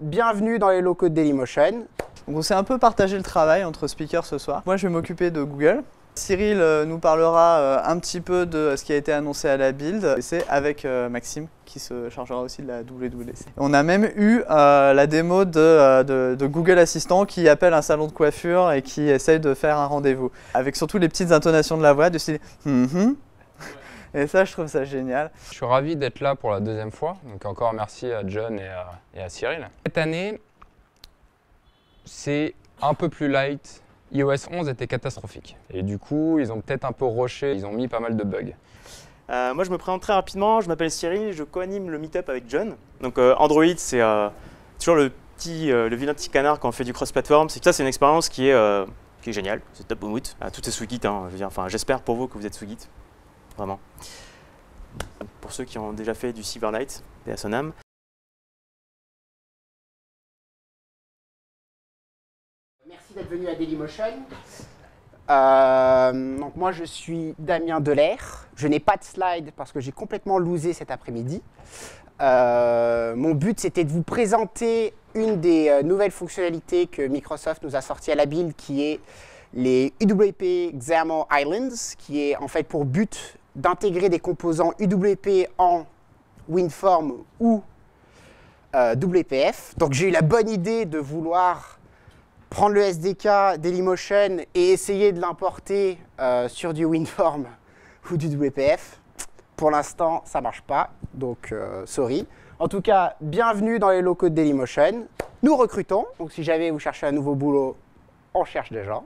bienvenue dans les locaux de Dailymotion. Donc on s'est un peu partagé le travail entre speakers ce soir. Moi je vais m'occuper de Google. Cyril nous parlera un petit peu de ce qui a été annoncé à la build. C'est avec Maxime qui se chargera aussi de la WWDC. On a même eu la démo de Google Assistant qui appelle un salon de coiffure et qui essaye de faire un rendez-vous. Avec surtout les petites intonations de la voix du style Et ça, je trouve ça génial. Je suis ravi d'être là pour la deuxième fois. Donc encore merci à John et à Cyril. Cette année, c'est un peu plus light. iOS 11 était catastrophique. Et du coup, ils ont peut-être un peu rushé, ils ont mis pas mal de bugs. Moi, je me présente très rapidement. Je m'appelle Cyril, je co-anime le meet-up avec John. Donc Android, c'est toujours le vilain petit canard quand on fait du cross-platform. C'est une expérience qui est géniale. C'est top au mood. Tout est sous Git. Hein, j'espère pour vous que vous êtes sous Git. Vraiment. Pour ceux qui ont déjà fait du Silverlight et à son âme. Merci d'être venu à Dailymotion. Donc moi je suis Damien Delair. Je n'ai pas de slide parce que j'ai complètement loosé cet après-midi. Mon but c'était de vous présenter une des nouvelles fonctionnalités que Microsoft nous a sorties à la build, qui est les UWP XAML Islands, qui est en fait pour but d'intégrer des composants UWP en WinForm ou WPF. Donc j'ai eu la bonne idée de vouloir prendre le SDK Dailymotion et essayer de l'importer sur du WinForm ou du WPF. Pour l'instant, ça ne marche pas, donc sorry. En tout cas, bienvenue dans les locaux de Dailymotion. Nous recrutons, donc si jamais vous cherchez un nouveau boulot, on cherche des gens.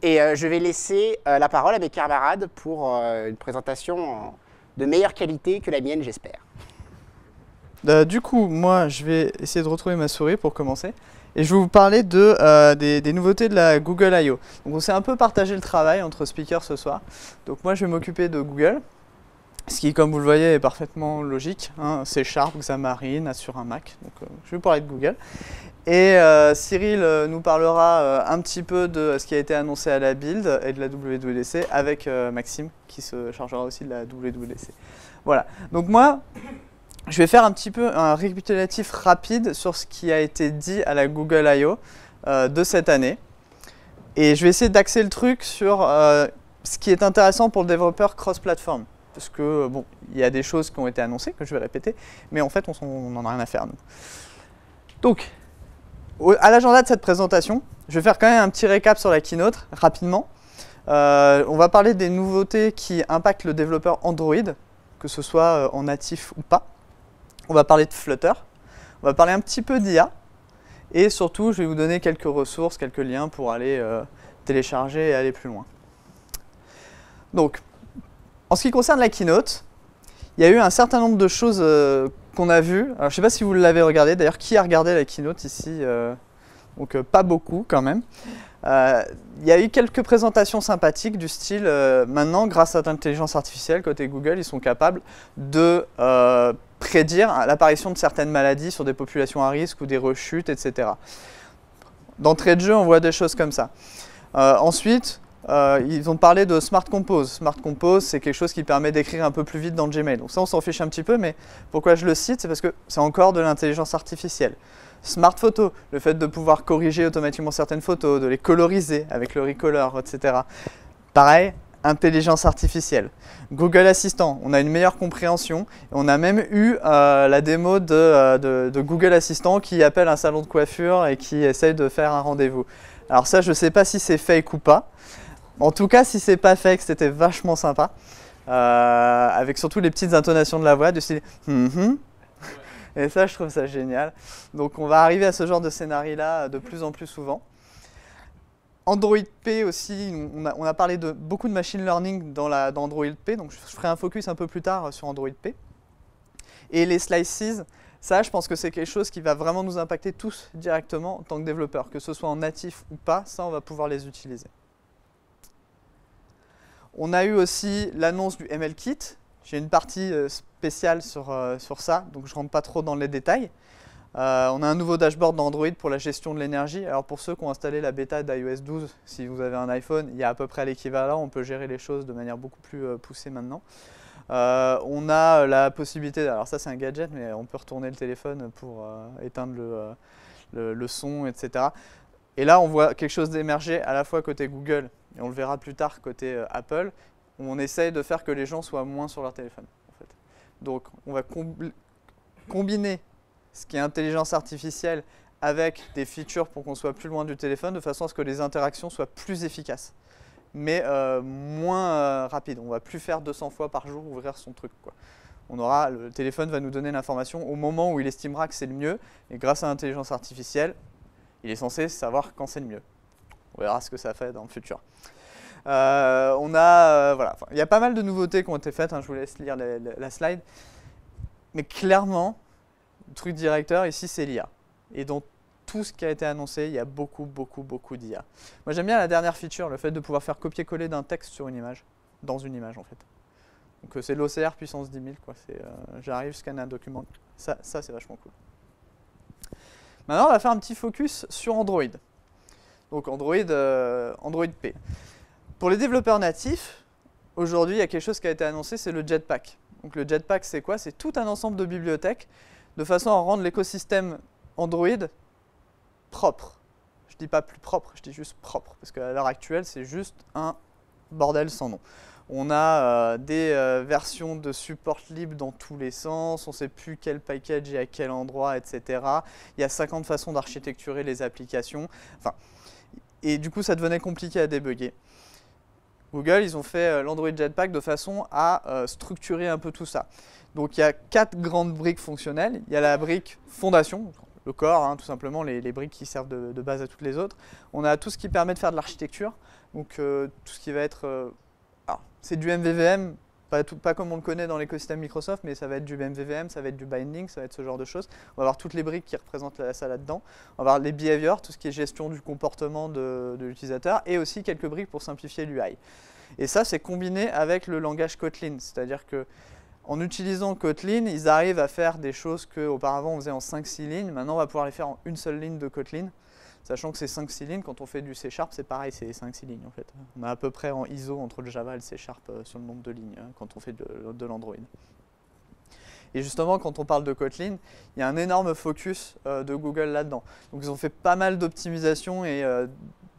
Et je vais laisser la parole à mes camarades pour une présentation de meilleure qualité que la mienne, j'espère. Du coup, moi, je vais essayer de retrouver ma souris pour commencer. Et je vais vous parler des nouveautés de la Google I/O. Donc on s'est un peu partagé le travail entre speakers ce soir. Donc moi, je vais m'occuper de Google. Ce qui, comme vous le voyez, est parfaitement logique. Hein. C#, Xamarin, sur un Mac. Donc je vais parler de Google. Et Cyril nous parlera un petit peu de ce qui a été annoncé à la build et de la WWDC avec Maxime qui se chargera aussi de la WWDC. Voilà. Donc moi, je vais faire un petit peu un récapitulatif rapide sur ce qui a été dit à la Google I/O de cette année. Et je vais essayer d'axer le truc sur ce qui est intéressant pour le développeur cross-platform. Parce que, bon, il y a des choses qui ont été annoncées, que je vais répéter, mais en fait, on n'en a rien à faire, nous. Donc, à l'agenda de cette présentation, je vais faire quand même un petit récap sur la keynote, rapidement. On va parler des nouveautés qui impactent le développeur Android, que ce soit en natif ou pas. On va parler de Flutter, on va parler un petit peu d'IA, et surtout, je vais vous donner quelques ressources, quelques liens pour aller télécharger et aller plus loin. Donc, en ce qui concerne la keynote, il y a eu un certain nombre de choses qu'on a vues. Alors, je ne sais pas si vous l'avez regardé, d'ailleurs, qui a regardé la keynote ici donc pas beaucoup quand même. Il y a eu quelques présentations sympathiques du style, maintenant, grâce à l'intelligence artificielle, côté Google, ils sont capables de prédire l'apparition de certaines maladies sur des populations à risque ou des rechutes, etc. D'entrée de jeu, on voit des choses comme ça. Ensuite, ils ont parlé de Smart Compose. Smart Compose, c'est quelque chose qui permet d'écrire un peu plus vite dans le Gmail. Donc ça, on s'en fiche un petit peu, mais pourquoi je le cite, c'est parce que c'est encore de l'intelligence artificielle. Smart Photo, le fait de pouvoir corriger automatiquement certaines photos, de les coloriser avec le Recolor, etc. Pareil, intelligence artificielle. Google Assistant, on a une meilleure compréhension. On a même eu la démo de Google Assistant qui appelle un salon de coiffure et qui essaye de faire un rendez-vous. Alors ça, je ne sais pas si c'est fake ou pas. En tout cas, si c'est pas fake, c'était vachement sympa. Avec surtout les petites intonations de la voix, du style Et ça, je trouve ça génial. Donc on va arriver à ce genre de scénario-là de plus en plus souvent. Android P aussi, on a parlé de beaucoup de machine learning dans Android P, donc je ferai un focus un peu plus tard sur Android P. Et les slices, ça, je pense que c'est quelque chose qui va vraiment nous impacter tous directement en tant que développeurs, que ce soit en natif ou pas, ça, on va pouvoir les utiliser. On a eu aussi l'annonce du ML-Kit. J'ai une partie spéciale sur ça, donc je ne rentre pas trop dans les détails. On a un nouveau dashboard d'Android pour la gestion de l'énergie. Alors pour ceux qui ont installé la bêta d'iOS 12, si vous avez un iPhone, il y a à peu près l'équivalent. On peut gérer les choses de manière beaucoup plus poussée maintenant. On a la possibilité, alors ça c'est un gadget, mais on peut retourner le téléphone pour éteindre le son, etc. Et là on voit quelque chose d'émerger à la fois côté Google, et on le verra plus tard côté Apple, où on essaye de faire que les gens soient moins sur leur téléphone. En fait. Donc on va combiner ce qui est intelligence artificielle avec des features pour qu'on soit plus loin du téléphone, de façon à ce que les interactions soient plus efficaces, mais moins rapides. On ne va plus faire 200 fois par jour ouvrir son truc, quoi. Le téléphone va nous donner l'information au moment où il estimera que c'est le mieux, et grâce à l'intelligence artificielle, il est censé savoir quand c'est le mieux. On verra ce que ça fait dans le futur. Voilà. Il y a pas mal de nouveautés qui ont été faites, hein, je vous laisse lire la slide, mais clairement, le truc directeur ici, c'est l'IA. Et dans tout ce qui a été annoncé, il y a beaucoup d'IA. Moi, j'aime bien la dernière feature, le fait de pouvoir faire copier-coller d'un texte sur une image, dans une image en fait. Donc c'est de l'OCR puissance 10 000, quoi. J'arrive, scanner un document. Ça c'est vachement cool. Maintenant, on va faire un petit focus sur Android. Donc Android P. Pour les développeurs natifs, aujourd'hui, il y a quelque chose qui a été annoncé, c'est le Jetpack. Donc le Jetpack, c'est quoi? C'est tout un ensemble de bibliothèques de façon à rendre l'écosystème Android propre. Je dis pas plus propre, je dis juste propre, parce qu'à l'heure actuelle, c'est juste un bordel sans nom. On a des versions de support libre dans tous les sens, on ne sait plus quel package est à quel endroit, etc. Il y a 50 façons d'architecturer les applications. Enfin, et du coup, ça devenait compliqué à débugger. Google, ils ont fait l'Android Jetpack de façon à structurer un peu tout ça. Donc il y a 4 grandes briques fonctionnelles. Il y a la brique fondation, le corps, hein, tout simplement, les briques qui servent de base à toutes les autres. On a tout ce qui permet de faire de l'architecture, donc tout ce qui va être... c'est du MVVM, pas comme on le connaît dans l'écosystème Microsoft, mais ça va être du MVVM, ça va être du binding, ça va être ce genre de choses. On va avoir toutes les briques qui représentent ça là-dedans. On va avoir les behaviors, tout ce qui est gestion du comportement de l'utilisateur, et aussi quelques briques pour simplifier l'UI. Et ça, c'est combiné avec le langage Kotlin, c'est-à-dire que en utilisant Kotlin, ils arrivent à faire des choses qu'auparavant on faisait en 5-6 lignes. Maintenant, on va pouvoir les faire en une seule ligne de Kotlin. Sachant que c'est 5-6 lignes, quand on fait du C#, c'est pareil, c'est 5-6 lignes en fait. On a à peu près en ISO entre le Java et le C# sur le nombre de lignes quand on fait de l'Android. Et justement, quand on parle de Kotlin, il y a un énorme focus de Google là-dedans. Donc ils ont fait pas mal d'optimisation et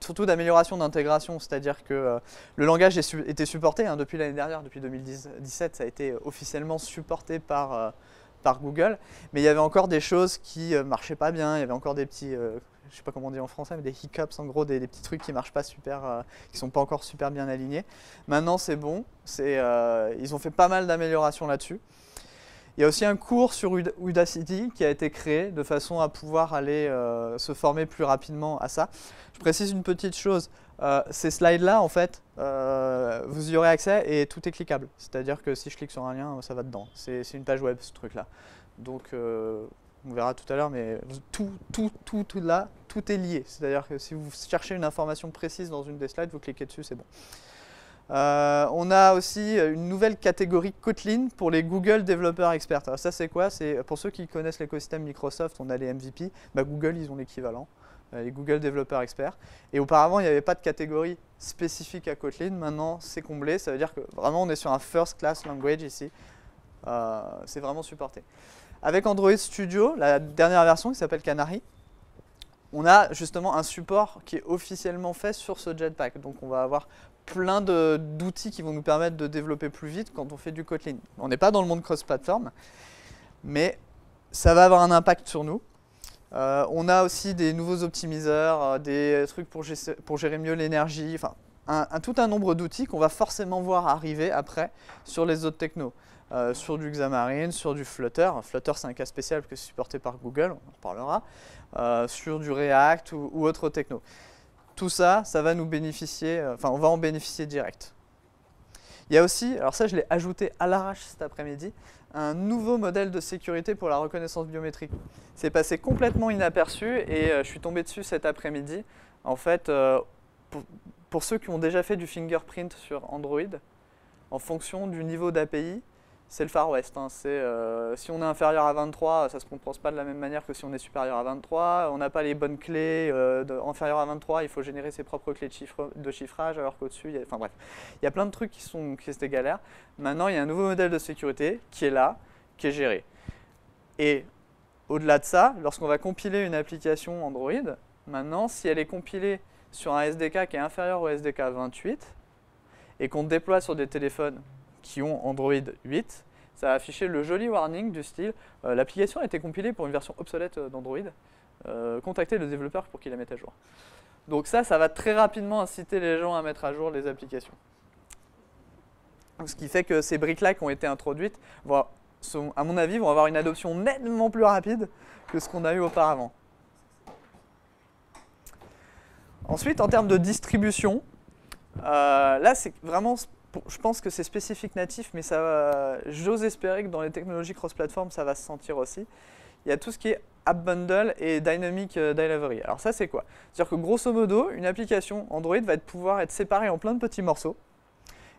surtout d'amélioration d'intégration, c'est-à-dire que le langage était supporté hein, depuis l'année dernière, depuis 2017, ça a été officiellement supporté par Google, mais il y avait encore des choses qui ne marchaient pas bien, il y avait encore des petits... je ne sais pas comment on dit en français, mais des hiccups, en gros, des petits trucs qui marchent pas super, qui sont pas encore super bien alignés. Maintenant, c'est bon. Ils ont fait pas mal d'améliorations là-dessus. Il y a aussi un cours sur Udacity qui a été créé de façon à pouvoir aller se former plus rapidement à ça. Je précise une petite chose. Ces slides-là, en fait, vous y aurez accès et tout est cliquable. C'est-à-dire que si je clique sur un lien, ça va dedans. C'est une page web, ce truc-là. Donc, on verra tout à l'heure, mais tout là, tout est lié. C'est-à-dire que si vous cherchez une information précise dans une des slides, vous cliquez dessus, c'est bon. On a aussi une nouvelle catégorie Kotlin pour les Google Developer Experts. Alors ça, c'est quoi? C'est pour ceux qui connaissent l'écosystème Microsoft, on a les MVP. Google, ils ont l'équivalent, les Google Developer Experts. Et auparavant, il n'y avait pas de catégorie spécifique à Kotlin. Maintenant, c'est comblé. Ça veut dire que vraiment, on est sur un first class language ici. C'est vraiment supporté. Avec Android Studio, la dernière version qui s'appelle Canary, on a justement un support qui est officiellement fait sur ce Jetpack. Donc on va avoir plein d'outils qui vont nous permettre de développer plus vite quand on fait du Kotlin. On n'est pas dans le monde cross-platform, mais ça va avoir un impact sur nous. On a aussi des nouveaux optimiseurs, des trucs pour gérer mieux l'énergie, enfin tout un nombre d'outils qu'on va forcément voir arriver après sur les autres technos. Sur du Xamarin, sur du Flutter. Flutter, c'est un cas spécial parce que c'est supporté par Google, on en reparlera. Sur du React ou autre techno. Tout ça, ça va nous bénéficier, on va en bénéficier direct. Il y a aussi, alors ça je l'ai ajouté à l'arrache cet après-midi, un nouveau modèle de sécurité pour la reconnaissance biométrique. C'est passé complètement inaperçu et je suis tombé dessus cet après-midi. En fait, pour ceux qui ont déjà fait du fingerprint sur Android, en fonction du niveau d'API, c'est le Far West. Hein. Si on est inférieur à 23, ça ne se compense pas de la même manière que si on est supérieur à 23. On n'a pas les bonnes clés. Inférieur à 23, il faut générer ses propres clés de chiffrage, alors qu'au-dessus, enfin bref. Il y a plein de trucs qui étaient galères. Maintenant, il y a un nouveau modèle de sécurité qui est là, qui est géré. Et au-delà de ça, lorsqu'on va compiler une application Android, maintenant, si elle est compilée sur un SDK qui est inférieur au SDK 28 et qu'on déploie sur des téléphones qui ont Android 8, ça va afficher le joli warning du style l'application a été compilée pour une version obsolète d'Android, contactez le développeur pour qu'il la mette à jour. Donc ça va très rapidement inciter les gens à mettre à jour les applications. Ce qui fait que ces briques-là qui ont été introduites, à mon avis, vont avoir une adoption nettement plus rapide que ce qu'on a eu auparavant. Ensuite, en termes de distribution, là c'est vraiment, je pense que c'est spécifique natif, mais j'ose espérer que dans les technologies cross-platform, ça va se sentir aussi. Il y a tout ce qui est App Bundle et Dynamic Delivery. Alors ça c'est quoi? C'est-à-dire que grosso modo, une application Android va pouvoir être séparée en plein de petits morceaux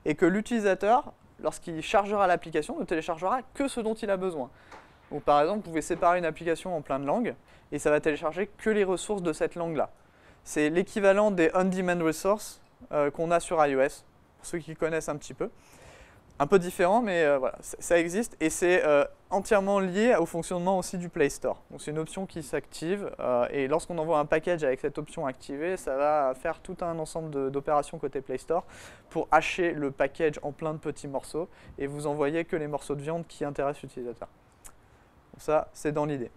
et que l'utilisateur, lorsqu'il chargera l'application, ne téléchargera que ce dont il a besoin. Donc par exemple, vous pouvez séparer une application en plein de langues et ça va télécharger que les ressources de cette langue-là. C'est l'équivalent des on-demand resources qu'on a sur iOS, pour ceux qui connaissent un petit peu. Un peu différent, mais voilà, ça existe et c'est entièrement lié au fonctionnement aussi du Play Store. Donc c'est une option qui s'active et lorsqu'on envoie un package avec cette option activée, ça va faire tout un ensemble d'opérations côté Play Store pour hacher le package en plein de petits morceaux et vous envoyer que les morceaux de viande qui intéressent l'utilisateur. Donc ça, c'est dans l'idée.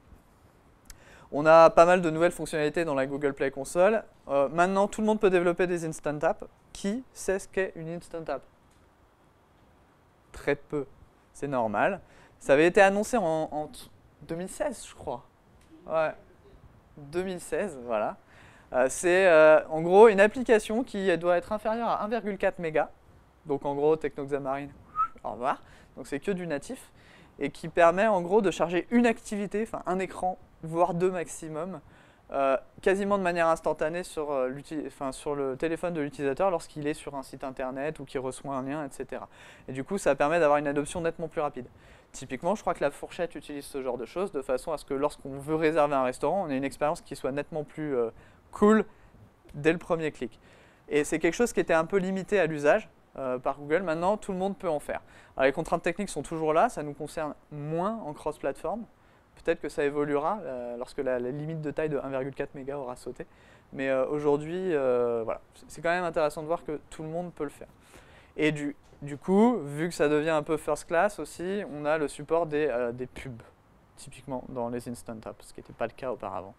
On a pas mal de nouvelles fonctionnalités dans la Google Play Console. Maintenant, tout le monde peut développer des Instant Apps. Qui sait ce qu'est une Instant App? Très peu, c'est normal. Ça avait été annoncé en 2016, je crois. Ouais, 2016, voilà. C'est en gros une application qui doit être inférieure à 1,4 mégas. Donc en gros, Technoxamarine, au revoir. Donc c'est que du natif. Et qui permet en gros de charger une activité, enfin un écran, voire deux maximum, quasiment de manière instantanée sur le téléphone de l'utilisateur lorsqu'il est sur un site internet ou qu'il reçoit un lien, etc. Et du coup, ça permet d'avoir une adoption nettement plus rapide. Typiquement, je crois que la fourchette utilise ce genre de choses de façon à ce que lorsqu'on veut réserver un restaurant, on ait une expérience qui soit nettement plus cool dès le premier clic. Et c'est quelque chose qui était un peu limité à l'usage par Google. Maintenant, tout le monde peut en faire. Alors, les contraintes techniques sont toujours là, ça nous concerne moins en cross-platform. Peut-être que ça évoluera lorsque la limite de taille de 1,4 mégas aura sauté. Mais aujourd'hui, voilà, c'est quand même intéressant de voir que tout le monde peut le faire. Et du coup, vu que ça devient un peu first class aussi, on a le support des pubs, typiquement dans les Instant Apps, ce qui n'était pas le cas auparavant.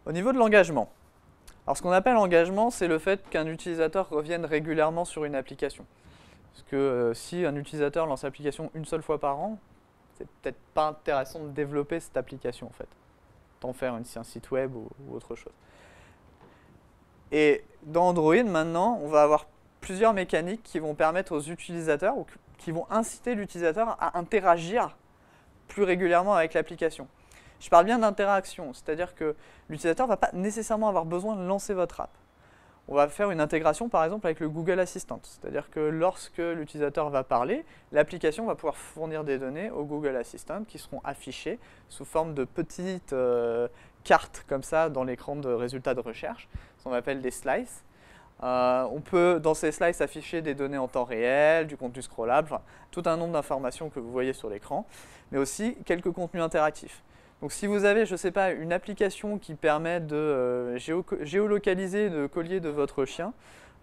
Au niveau de l'engagement. Alors ce qu'on appelle engagement, c'est le fait qu'un utilisateur revienne régulièrement sur une application. Parce que si un utilisateur lance l'application une seule fois par an, c'est peut-être pas intéressant de développer cette application en fait. Tant faire un site web ou autre chose. Et dans Android maintenant, on va avoir plusieurs mécaniques qui vont permettre aux utilisateurs ou qui vont inciter l'utilisateur à interagir plus régulièrement avec l'application. Je parle bien d'interaction, c'est-à-dire que l'utilisateur ne va pas nécessairement avoir besoin de lancer votre app. On va faire une intégration par exemple avec le Google Assistant, c'est-à-dire que lorsque l'utilisateur va parler, l'application va pouvoir fournir des données au Google Assistant qui seront affichées sous forme de petites cartes comme ça dans l'écran de résultats de recherche, ce qu'on appelle des slices. On peut dans ces slices afficher des données en temps réel, du contenu scrollable, enfin, tout un nombre d'informations que vous voyez sur l'écran, mais aussi quelques contenus interactifs. Donc si vous avez, je ne sais pas, une application qui permet de géolocaliser le collier de votre chien,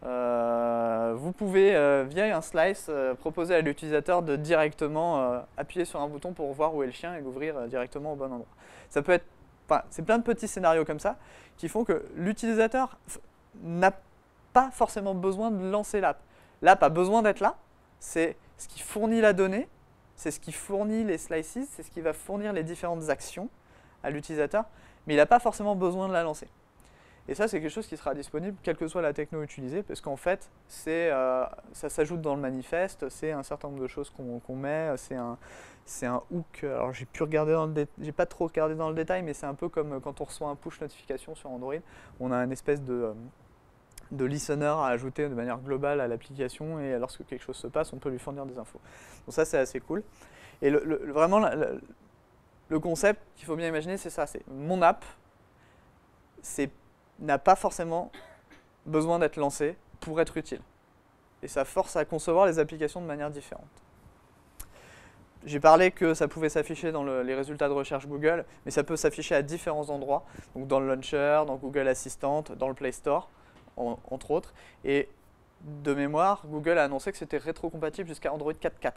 vous pouvez, via un slice, proposer à l'utilisateur de directement appuyer sur un bouton pour voir où est le chien et l'ouvrir directement au bon endroit. Ça peut être, enfin, c'est plein de petits scénarios comme ça qui font que l'utilisateur n'a pas forcément besoin de lancer l'app. L'app a besoin d'être là, c'est ce qui fournit la donnée, c'est ce qui fournit les slices, c'est ce qui va fournir les différentes actions à l'utilisateur, mais il n'a pas forcément besoin de la lancer. Et ça, c'est quelque chose qui sera disponible quelle que soit la techno utilisée, parce qu'en fait, ça s'ajoute dans le manifeste, c'est un certain nombre de choses qu'on met, c'est un hook. Alors, j'ai pas trop regardé dans le détail, mais c'est un peu comme quand on reçoit un push notification sur Android, on a une espèce de de listener à ajouter de manière globale à l'application, et lorsque quelque chose se passe, on peut lui fournir des infos. Donc ça, c'est assez cool. Et vraiment, le concept qu'il faut bien imaginer, c'est ça, c'est mon app n'a pas forcément besoin d'être lancée pour être utile. Et ça force à concevoir les applications de manière différente. J'ai parlé que ça pouvait s'afficher dans les résultats de recherche Google, mais ça peut s'afficher à différents endroits, donc dans le Launcher, dans Google Assistant, dans le Play Store, entre autres. Et de mémoire, Google a annoncé que c'était rétrocompatible jusqu'à Android 4.4.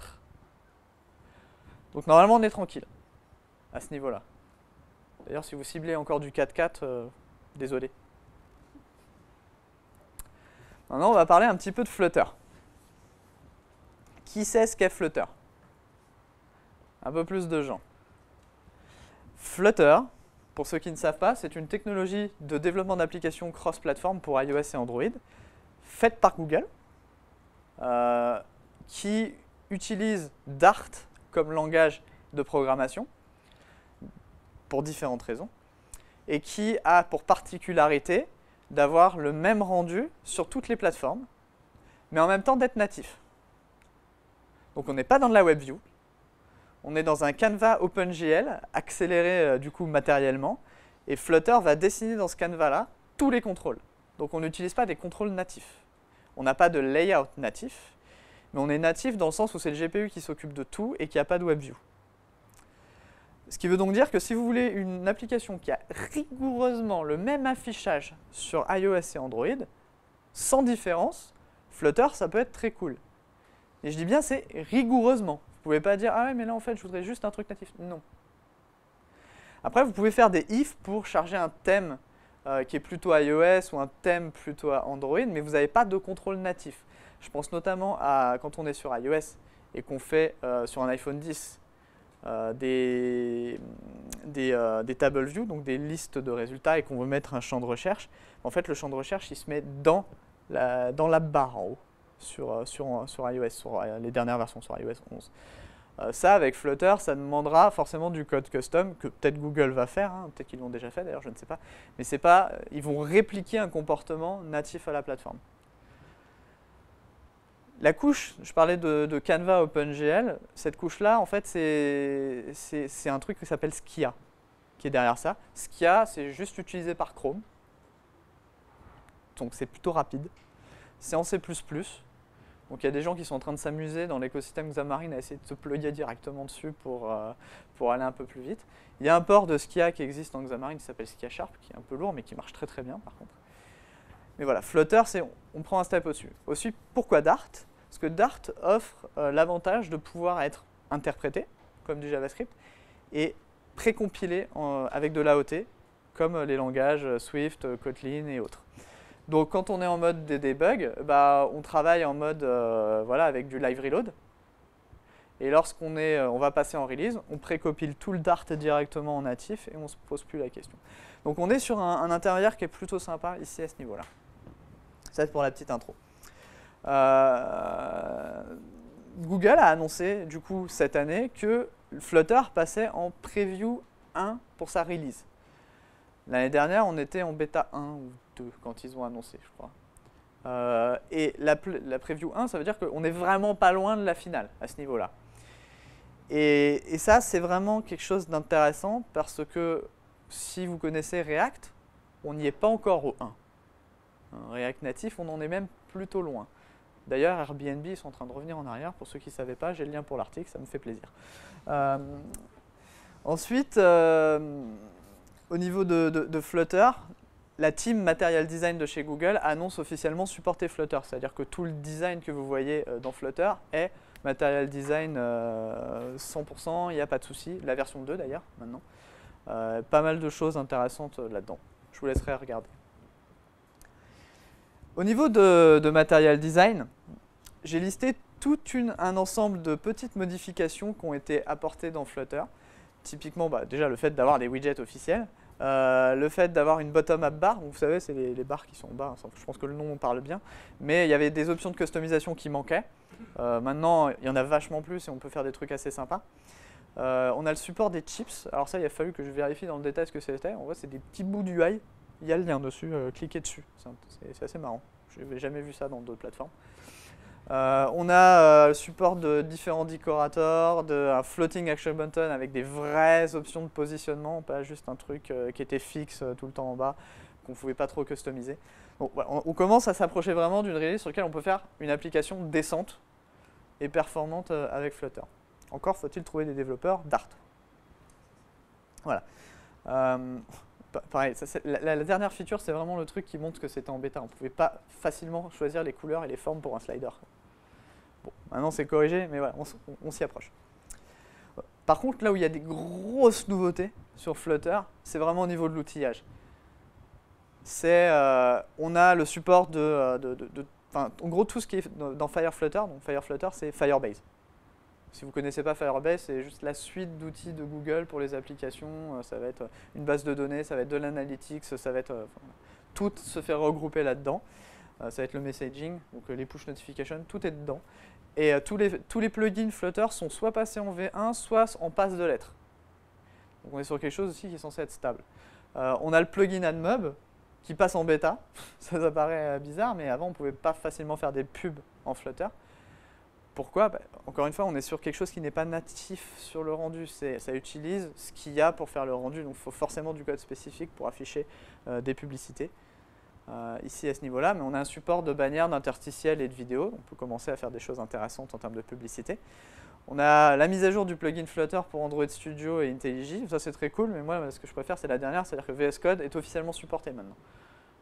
Donc normalement, on est tranquille à ce niveau-là. D'ailleurs, si vous ciblez encore du 4.4, désolé. Maintenant, on va parler un petit peu de Flutter. Qui sait ce qu'est Flutter? Un peu plus de gens. Flutter, pour ceux qui ne savent pas, c'est une technologie de développement d'applications cross-platform pour iOS et Android, faite par Google, qui utilise Dart comme langage de programmation, pour différentes raisons, et qui a pour particularité d'avoir le même rendu sur toutes les plateformes, mais en même temps d'être natif. Donc on n'est pas dans de la WebView, on est dans un Canva OpenGL, accéléré du coup matériellement, et Flutter va dessiner dans ce Canva-là tous les contrôles. Donc on n'utilise pas des contrôles natifs. On n'a pas de layout natif, mais on est natif dans le sens où c'est le GPU qui s'occupe de tout et qu'il n'y a pas de WebView. Ce qui veut donc dire que si vous voulez une application qui a rigoureusement le même affichage sur iOS et Android, sans différence, Flutter, ça peut être très cool. Et je dis bien, c'est rigoureusement. Vous ne pouvez pas dire « Ah ouais, mais là, en fait, je voudrais juste un truc natif. » Non. Après, vous pouvez faire des ifs pour charger un thème qui est plutôt iOS ou un thème plutôt Android, mais vous n'avez pas de contrôle natif. Je pense notamment à quand on est sur iOS et qu'on fait sur un iPhone 10 des table view, donc des listes de résultats, et qu'on veut mettre un champ de recherche. En fait, le champ de recherche, il se met dans l'app bar en haut. Sur iOS, sur les dernières versions sur iOS 11. Ça, avec Flutter, ça demandera forcément du code custom, que peut-être Google va faire, hein, peut-être qu'ils l'ont déjà fait d'ailleurs, je ne sais pas. Mais c'est pas, ils vont répliquer un comportement natif à la plateforme. La couche, je parlais de Canva OpenGL, cette couche-là, en fait, c'est un truc qui s'appelle Skia, qui est derrière ça. Skia, c'est juste utilisé par Chrome, donc c'est plutôt rapide. C'est en C++. Donc il y a des gens qui sont en train de s'amuser dans l'écosystème Xamarin à essayer de se plugger directement dessus pour aller un peu plus vite. Il y a un port de Skia qui existe en Xamarin qui s'appelle Skia Sharp, qui est un peu lourd mais qui marche très très bien par contre. Mais voilà, Flutter, on prend un step au-dessus. Aussi, pourquoi Dart? Parce que Dart offre l'avantage de pouvoir être interprété, comme du JavaScript, et précompilé avec de l'AOT, comme les langages Swift, Kotlin et autres. Donc quand on est en mode de debug, on travaille en mode voilà, avec du live reload. Et lorsqu'on on va passer en release, on précompile tout le Dart directement en natif et on ne se pose plus la question. Donc on est sur un intermédiaire qui est plutôt sympa ici à ce niveau-là. Ça c'est pour la petite intro. Google a annoncé du coup cette année que Flutter passait en preview 1 pour sa release. L'année dernière, on était en bêta 1 ou 2 quand ils ont annoncé, je crois. Et la preview 1, ça veut dire qu'on n'est vraiment pas loin de la finale à ce niveau-là. Et ça, c'est vraiment quelque chose d'intéressant parce que si vous connaissez React, on n'y est pas encore au 1. React natif, on en est même plutôt loin. D'ailleurs, Airbnb, ils sont en train de revenir en arrière. Pour ceux qui ne savaient pas, j'ai le lien pour l'article, ça me fait plaisir. Ensuite, au niveau de Flutter, la team Material Design de chez Google annonce officiellement supporter Flutter. C'est-à-dire que tout le design que vous voyez dans Flutter est Material Design 100%, il n'y a pas de souci. La version 2 d'ailleurs, maintenant. Pas mal de choses intéressantes là-dedans. Je vous laisserai regarder. Au niveau de Material Design, j'ai listé tout un ensemble de petites modifications qui ont été apportées dans Flutter. Typiquement, déjà le fait d'avoir des widgets officiels, le fait d'avoir une bottom-up bar, vous savez, c'est les barres qui sont en bas, je pense que le nom parle bien, mais il y avait des options de customisation qui manquaient. Maintenant, il y en a vachement plus et on peut faire des trucs assez sympas. On a le support des chips, alors ça, il a fallu que je vérifie dans le détail ce que c'était. En vrai, c'est des petits bouts d'UI, il y a le lien dessus, cliquez dessus, c'est assez marrant. Je n'avais jamais vu ça dans d'autres plateformes. On a le support de différents décorateurs, un floating action button avec des vraies options de positionnement, pas juste un truc qui était fixe tout le temps en bas, qu'on ne pouvait pas trop customiser. Donc, voilà, on commence à s'approcher vraiment d'une release sur laquelle on peut faire une application décente et performante avec Flutter. Encore faut-il trouver des développeurs Dart. Voilà. Pareil, la dernière feature, c'est vraiment le truc qui montre que c'était en bêta. On ne pouvait pas facilement choisir les couleurs et les formes pour un slider. Bon, maintenant c'est corrigé, mais voilà, on s'y approche. Par contre, là où il y a des grosses nouveautés sur Flutter, c'est vraiment au niveau de l'outillage. On a le support en gros, tout ce qui est dans FireFlutter. Donc FireFlutter, c'est Firebase. Si vous ne connaissez pas Firebase, c'est juste la suite d'outils de Google pour les applications. Ça va être une base de données, ça va être de l'analytics, ça va être tout se fait regrouper là-dedans. Ça va être le messaging, donc les push notifications, tout est dedans. Et tous les plugins Flutter sont soit passés en V1, soit en passe de lettres. Donc on est sur quelque chose aussi qui est censé être stable. On a le plugin AdMob qui passe en bêta. Ça paraît bizarre, mais avant on ne pouvait pas facilement faire des pubs en Flutter. Pourquoi? Encore une fois, on est sur quelque chose qui n'est pas natif sur le rendu. Ça utilise ce qu'il y a pour faire le rendu, donc il faut forcément du code spécifique pour afficher des publicités. Ici à ce niveau-là, mais on a un support de bannières, d'interstitiels et de vidéos. On peut commencer à faire des choses intéressantes en termes de publicité. On a la mise à jour du plugin Flutter pour Android Studio et IntelliJ. Ça c'est très cool, mais moi ce que je préfère c'est la dernière, c'est-à-dire que VS Code est officiellement supporté maintenant.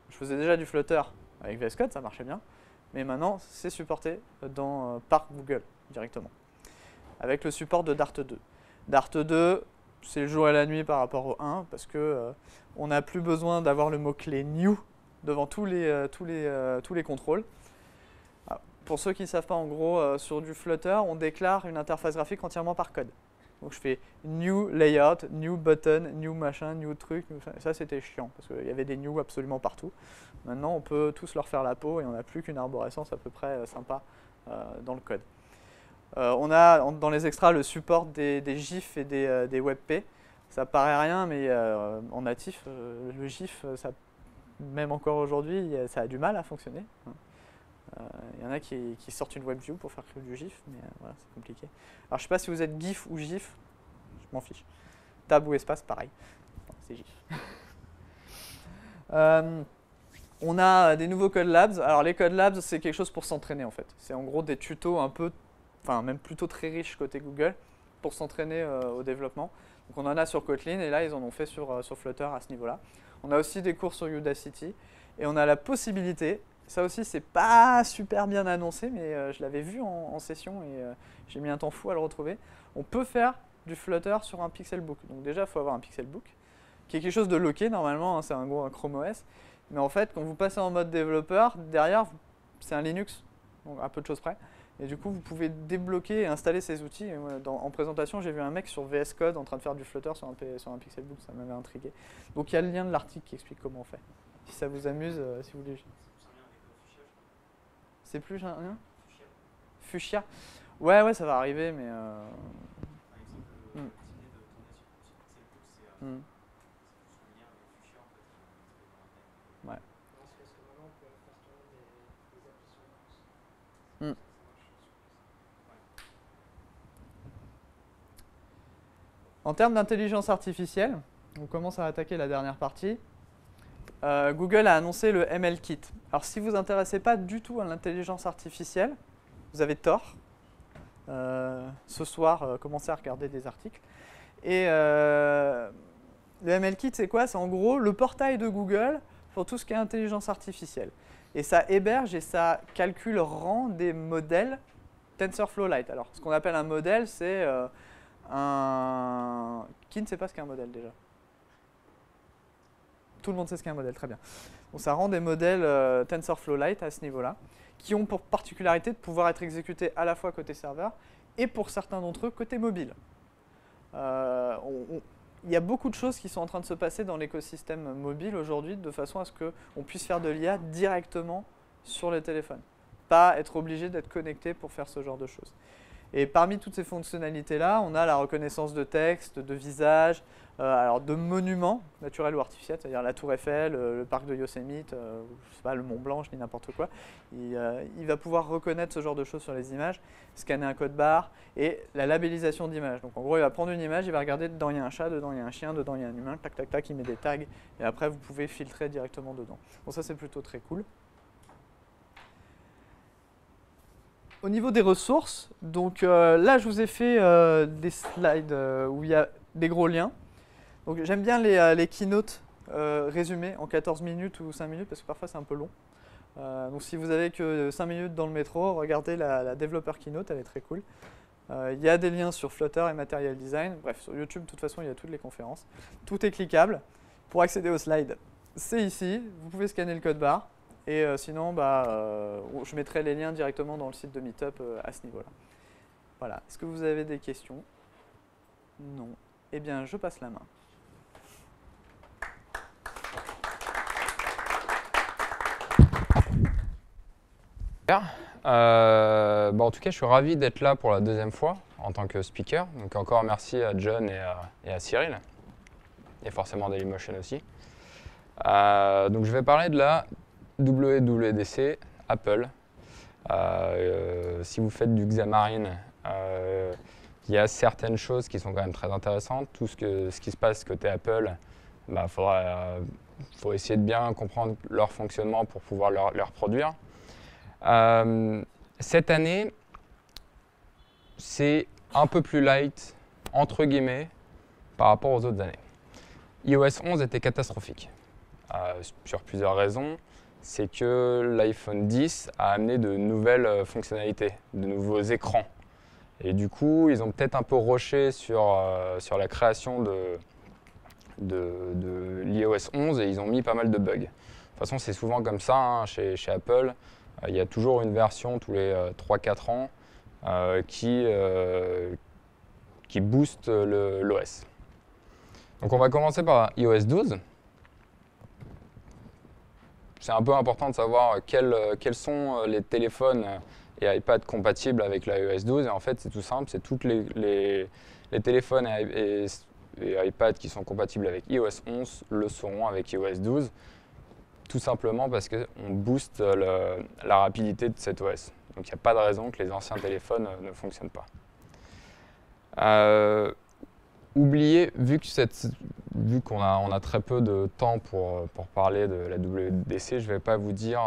Je faisais déjà du Flutter avec VS Code, ça marchait bien. Mais maintenant, c'est supporté par Google directement, avec le support de Dart 2. Dart 2, c'est le jour et la nuit par rapport au 1, parce qu'on n'a plus besoin d'avoir le mot-clé new devant tous les contrôles. Alors, pour ceux qui ne savent pas, en gros, sur du Flutter, on déclare une interface graphique entièrement par code. Donc je fais new layout, new button, new machin, new truc. Ça c'était chiant parce qu'il y avait des new absolument partout. Maintenant on peut tous leur faire la peau et on n'a plus qu'une arborescence à peu près sympa dans le code. On a dans les extras le support des GIF et des WebP. Ça paraît rien, mais en natif, le GIF, même encore aujourd'hui, ça a du mal à fonctionner. Il y en a qui sortent une WebView pour faire du GIF, mais voilà, c'est compliqué. Alors je ne sais pas si vous êtes GIF ou GIF, je m'en fiche. Tab ou espace, pareil. C'est GIF. On a des nouveaux Code Labs. Alors les Code Labs, c'est quelque chose pour s'entraîner en fait. C'est en gros des tutos un peu, enfin même plutôt très riches côté Google, pour s'entraîner au développement. Donc on en a sur Kotlin et là ils en ont fait sur Flutter à ce niveau-là. On a aussi des cours sur Udacity et on a la possibilité. Ça aussi, c'est pas super bien annoncé, mais je l'avais vu en session et j'ai mis un temps fou à le retrouver. On peut faire du Flutter sur un Pixelbook. Donc déjà, il faut avoir un Pixelbook, qui est quelque chose de locké normalement, hein, c'est un Chrome OS. Mais en fait, quand vous passez en mode développeur, derrière, c'est un Linux, donc à peu de choses près. Et du coup, vous pouvez débloquer et installer ces outils. Et en présentation, j'ai vu un mec sur VS Code en train de faire du Flutter sur un Pixelbook, ça m'avait intrigué. Donc il y a le lien de l'article qui explique comment on fait. Si ça vous amuse, si vous voulez. C'est plus rien? Fuchsia. Ouais, ça va arriver, mais... Ouais. En termes d'intelligence artificielle, on commence à attaquer la dernière partie. Google a annoncé le MLKit. Alors si vous vous intéressez pas du tout à l'intelligence artificielle, vous avez tort. Ce soir, commencez à regarder des articles. Et le MLKit, c'est quoi? C'est en gros le portail de Google pour tout ce qui est intelligence artificielle. Et ça héberge et ça calcule rang des modèles TensorFlow Lite. Alors, ce qu'on appelle un modèle, c'est un... Qui ne sait pas ce qu'est un modèle déjà? Tout le monde sait ce qu'est un modèle, très bien. Donc ça rend des modèles TensorFlow Lite à ce niveau-là, qui ont pour particularité de pouvoir être exécutés à la fois côté serveur et pour certains d'entre eux côté mobile. Il y a beaucoup de choses qui sont en train de se passer dans l'écosystème mobile aujourd'hui de façon à ce qu'on puisse faire de l'IA directement sur les téléphones. Pas être obligé d'être connecté pour faire ce genre de choses. Et parmi toutes ces fonctionnalités-là, on a la reconnaissance de texte, de visage, alors de monuments naturels ou artificiels, c'est-à-dire la Tour Eiffel, le parc de Yosemite, je sais pas, le Mont Blanc, je dis n'importe quoi. Il va pouvoir reconnaître ce genre de choses sur les images, scanner un code barre et la labellisation d'images. Donc en gros, il va prendre une image, il va regarder dedans il y a un chat, dedans il y a un chien, dedans il y a un humain, tac tac tac, il met des tags et après vous pouvez filtrer directement dedans. Bon, ça c'est plutôt très cool. Au niveau des ressources, donc là je vous ai fait des slides où il y a des gros liens. Donc j'aime bien les keynotes résumés en 14 minutes ou 5 minutes parce que parfois c'est un peu long. Donc si vous avez que 5 minutes dans le métro, regardez la Developer Keynote, elle est très cool. Il y a des liens sur Flutter et Material Design. Bref, sur YouTube, de toute façon, il y a toutes les conférences. Tout est cliquable. Pour accéder aux slides, c'est ici. Vous pouvez scanner le code barre. Et sinon, je mettrai les liens directement dans le site de Meetup à ce niveau-là. Voilà. Est-ce que vous avez des questions? Non. Eh bien, je passe la main. En tout cas, je suis ravi d'être là pour la deuxième fois en tant que speaker. Donc encore merci à John et à Cyril, et forcément Dailymotion aussi. Donc je vais parler de la WWDC Apple. Si vous faites du Xamarin, il y a certaines choses qui sont quand même très intéressantes. Tout ce qui se passe côté Apple, faut essayer de bien comprendre leur fonctionnement pour pouvoir le reproduire. Cette année, c'est un peu plus light, entre guillemets, par rapport aux autres années. iOS 11 était catastrophique, sur plusieurs raisons. C'est que l'iPhone 10 a amené de nouvelles fonctionnalités, de nouveaux écrans. Et du coup, ils ont peut-être un peu rushé sur la création de l'iOS 11 et ils ont mis pas mal de bugs. De toute façon, c'est souvent comme ça hein, chez Apple. Il y a toujours une version tous les 3-4 ans qui booste l'OS. Donc on va commencer par iOS 12. C'est un peu important de savoir quels sont les téléphones et iPad compatibles avec l'iOS 12. Et en fait, c'est tout simple, c'est tous les téléphones et iPad qui sont compatibles avec iOS 11 le seront avec iOS 12. Tout simplement parce qu'on booste la rapidité de cet OS. Donc il n'y a pas de raison que les anciens téléphones ne fonctionnent pas. Oubliez, vu qu'on a très peu de temps pour parler de la WWDC, je ne vais pas vous dire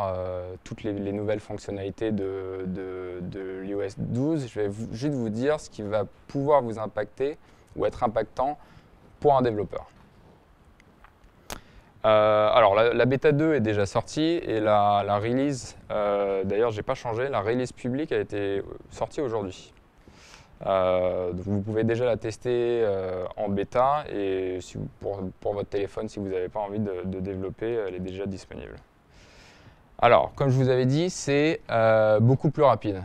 toutes les nouvelles fonctionnalités de l'iOS 12. Je vais juste vous dire ce qui va pouvoir vous impacter ou être impactant pour un développeur. Alors la bêta 2 est déjà sortie et la release, d'ailleurs j'ai pas changé, la release publique a été sortie aujourd'hui. Donc vous pouvez déjà la tester en bêta et pour votre téléphone si vous n'avez pas envie de développer, elle est déjà disponible. Alors comme je vous avais dit, c'est beaucoup plus rapide.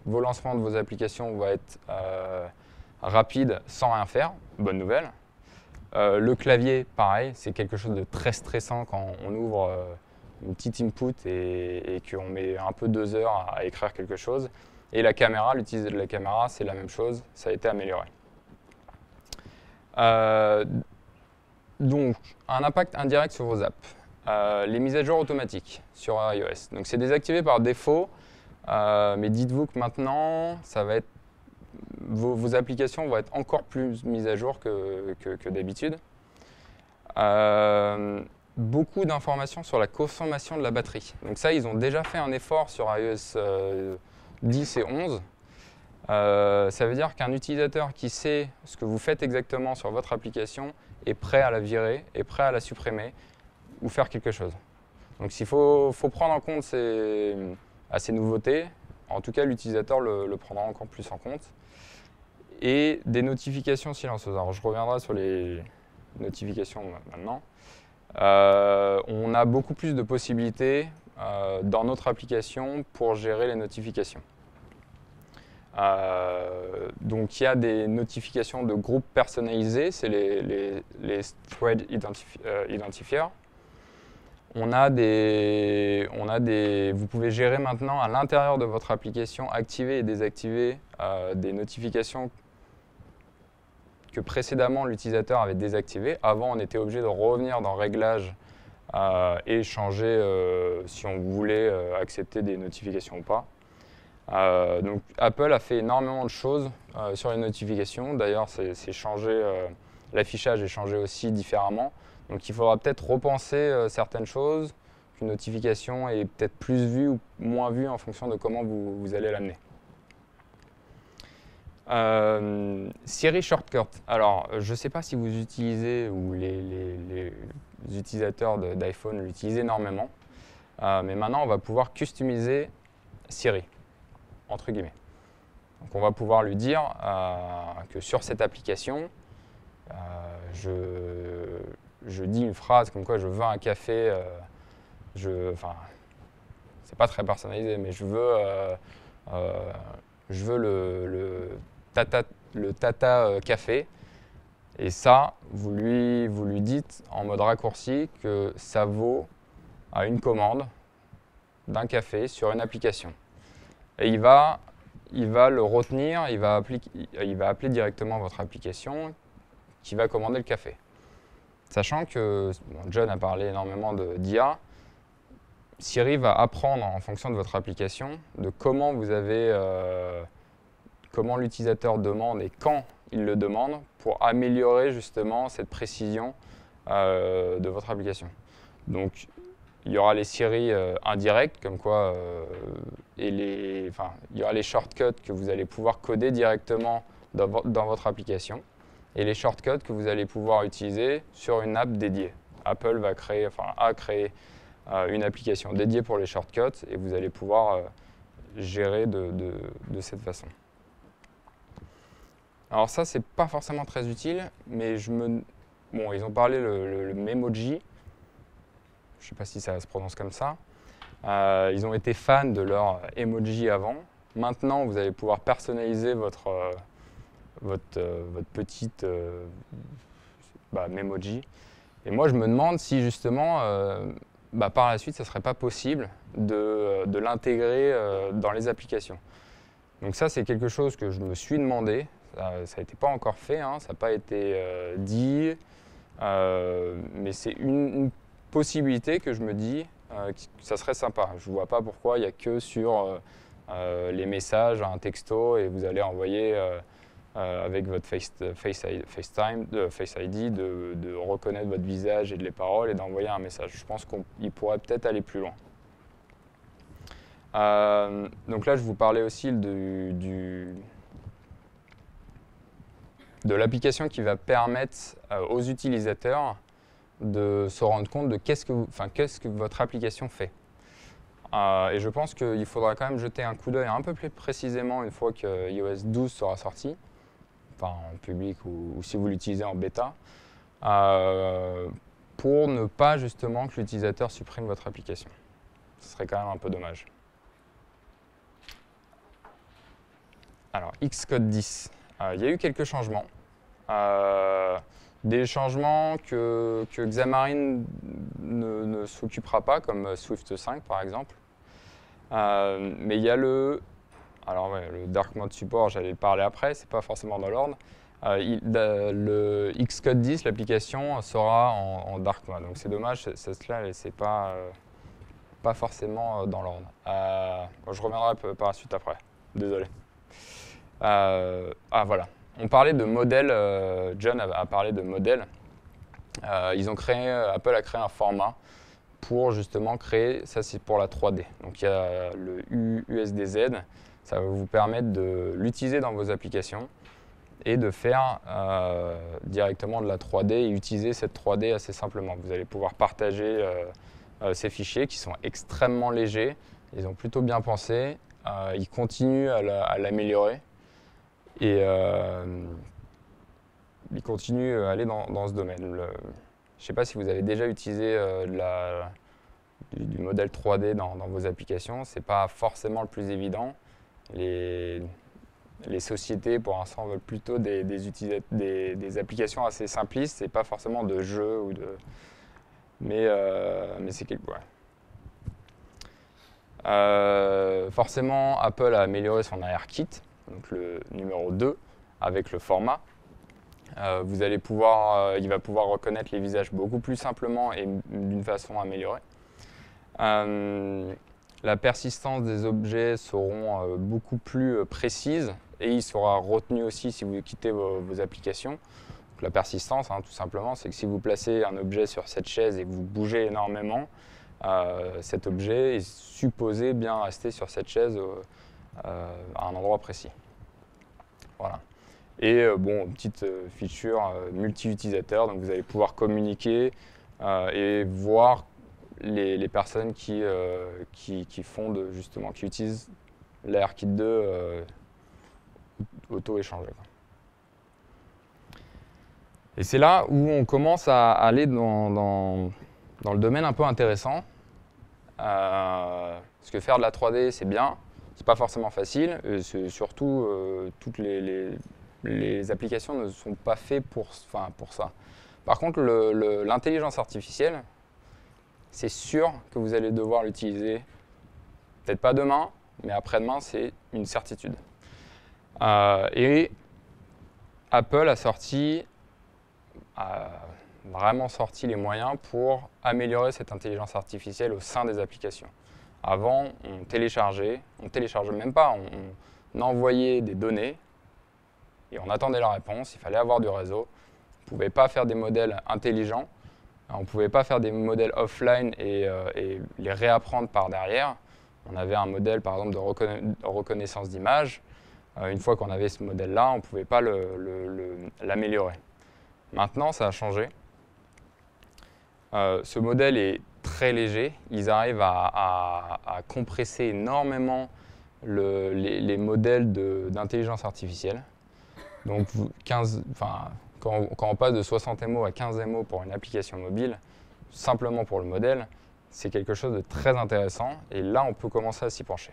Vos lancements de vos applications vont être rapides sans rien faire, bonne nouvelle. Le clavier, pareil, c'est quelque chose de très stressant quand on ouvre une petite input et qu'on met un peu 2 heures à écrire quelque chose. Et la caméra, l'utilisation de la caméra, c'est la même chose, ça a été amélioré. Donc, un impact indirect sur vos apps. Les mises à jour automatiques sur iOS. Donc, c'est désactivé par défaut, mais dites-vous que maintenant, ça va être vos applications vont être encore plus mises à jour que d'habitude. Beaucoup d'informations sur la consommation de la batterie. Donc ça, ils ont déjà fait un effort sur iOS 10 et 11. Ça veut dire qu'un utilisateur qui sait ce que vous faites exactement sur votre application est prêt à la virer, est prêt à la supprimer ou faire quelque chose. Donc il faut prendre en compte ces nouveautés. En tout cas, l'utilisateur le prendra encore plus en compte. Et des notifications silencieuses. Alors je reviendrai sur les notifications maintenant. On a beaucoup plus de possibilités dans notre application pour gérer les notifications. Donc il y a des notifications de groupes personnalisés, c'est les Thread Identifiers. Vous pouvez gérer maintenant à l'intérieur de votre application, activer et désactiver des notifications que précédemment l'utilisateur avait désactivées. Avant, on était obligé de revenir dans Réglages et changer si on voulait accepter des notifications ou pas. Donc Apple a fait énormément de choses sur les notifications. D'ailleurs, l'affichage est changé aussi différemment. Donc il faudra peut-être repenser certaines choses, qu'une notification est peut-être plus vue ou moins vue en fonction de comment vous allez l'amener. Siri Shortcut. Alors, je ne sais pas si vous utilisez ou les utilisateurs d'iPhone l'utilisent énormément, mais maintenant on va pouvoir customiser Siri, entre guillemets. Donc on va pouvoir lui dire que sur cette application, je dis une phrase comme quoi je veux un café, enfin, c'est pas très personnalisé, mais je veux le Tata Café. Et ça, vous lui dites en mode raccourci que ça vaut à une commande d'un café sur une application. Et il va le retenir, il va appeler directement votre application qui va commander le café. Sachant que, John a parlé énormément d'IA, Siri va apprendre en fonction de votre application de comment l'utilisateur demande et quand il le demande pour améliorer justement cette précision de votre application. Donc, il y aura les Siri indirects, comme quoi, il y aura les shortcuts que vous allez pouvoir coder directement dans votre application et les shortcuts que vous allez pouvoir utiliser sur une app dédiée. Apple a créé une application dédiée pour les shortcuts et vous allez pouvoir gérer de cette façon. Alors ça, c'est pas forcément très utile, mais ils ont parlé le Memoji. Je ne sais pas si ça se prononce comme ça. Ils ont été fans de leur emoji avant. Maintenant, vous allez pouvoir personnaliser votre petite Memoji. Et moi, je me demande si justement, par la suite, ça ne serait pas possible de l'intégrer dans les applications. Donc ça, c'est quelque chose que je me suis demandé. Ça n'a été pas encore fait, hein, ça n'a pas été dit, mais c'est une possibilité que je me dis que ça serait sympa. Je ne vois pas pourquoi il n'y a que sur les messages, un texto, et vous allez envoyer avec votre Face ID de reconnaître votre visage et les paroles et d'envoyer un message. Je pense qu'il pourrait peut-être aller plus loin. Donc là, je vous parlais aussi de l'application qui va permettre aux utilisateurs de se rendre compte de qu'est-ce que votre application fait. Et je pense qu'il faudra quand même jeter un coup d'œil un peu plus précisément une fois que iOS 12 sera sorti, enfin en public ou si vous l'utilisez en bêta, pour ne pas justement que l'utilisateur supprime votre application. Ce serait quand même un peu dommage. Alors, Xcode 10. Il y a eu quelques changements. Des changements que Xamarin ne s'occupera pas, comme Swift 5 par exemple. Mais il y a le Dark Mode Support, j'allais le parler après, c'est pas forcément dans l'ordre. Le Xcode 10, l'application sera en Dark Mode. Donc c'est dommage, c'est pas forcément dans l'ordre. Je reviendrai par la suite après, désolé. Voilà. On parlait de modèles, John a parlé de modèles. Apple a créé un format pour justement créer, ça c'est pour la 3D. Donc il y a le USDZ, ça va vous permettre de l'utiliser dans vos applications et de faire directement de la 3D et utiliser cette 3D assez simplement. Vous allez pouvoir partager ces fichiers qui sont extrêmement légers, ils ont plutôt bien pensé, ils continuent à l'améliorer. Et il continue à aller dans ce domaine. Je ne sais pas si vous avez déjà utilisé du modèle 3D dans vos applications. Ce n'est pas forcément le plus évident. Les sociétés, pour l'instant, veulent plutôt des applications assez simplistes et pas forcément de jeux ou mais c'est quelque chose. Forcément, Apple a amélioré son ARKit, donc le numéro 2, avec le format. Il va pouvoir reconnaître les visages beaucoup plus simplement et d'une façon améliorée. La persistance des objets seront beaucoup plus précises et il sera retenu aussi si vous quittez vos applications. Donc, la persistance, tout simplement, c'est que si vous placez un objet sur cette chaise et que vous bougez énormément, cet objet est supposé bien rester sur cette chaise à un endroit précis. Voilà. Et petite feature multi-utilisateur, donc vous allez pouvoir communiquer et voir les personnes qui utilisent l'ARKit 2 auto-échangé. Et c'est là où on commence à aller dans le domaine un peu intéressant. Parce que faire de la 3D, c'est bien, c'est pas forcément facile, et surtout toutes les applications ne sont pas faites pour ça. Par contre, l'intelligence artificielle, c'est sûr que vous allez devoir l'utiliser, peut-être pas demain, mais après-demain, c'est une certitude. Et Apple a vraiment sorti les moyens pour améliorer cette intelligence artificielle au sein des applications. Avant, on téléchargeait même pas, on envoyait des données et on attendait la réponse, il fallait avoir du réseau. On ne pouvait pas faire des modèles intelligents, on ne pouvait pas faire des modèles offline et les réapprendre par derrière. On avait un modèle par exemple de reconnaissance d'image. Une fois qu'on avait ce modèle-là, on ne pouvait pas l'améliorer. Maintenant, ça a changé. Ce modèle est très léger. Ils arrivent à compresser énormément les modèles d'intelligence artificielle. Donc, quand on passe de 60 MO à 15 MO pour une application mobile, simplement pour le modèle, c'est quelque chose de très intéressant. Et là, on peut commencer à s'y pencher.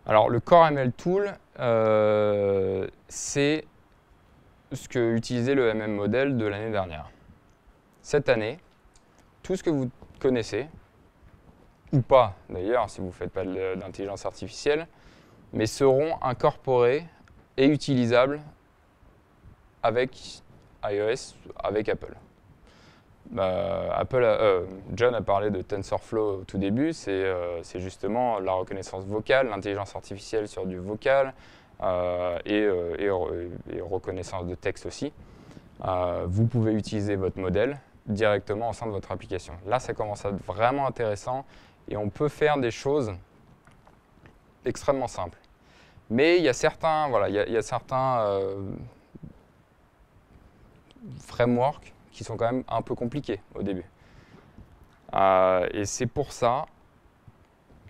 Alors, le Core ML Tool, c'est ce que utilisait le MM-Model de l'année dernière. Cette année, tout ce que vous connaissez, ou pas d'ailleurs, si vous ne faites pas d'intelligence artificielle, mais seront incorporés et utilisables avec iOS, avec Apple. John a parlé de TensorFlow au tout début, c'est justement la reconnaissance vocale, l'intelligence artificielle sur du vocal et reconnaissance de texte aussi. Vous pouvez utiliser votre modèle directement au sein de votre application. Là, ça commence à être vraiment intéressant et on peut faire des choses extrêmement simples. Mais il y a certains, frameworks qui sont quand même un peu compliqués au début. Et c'est pour ça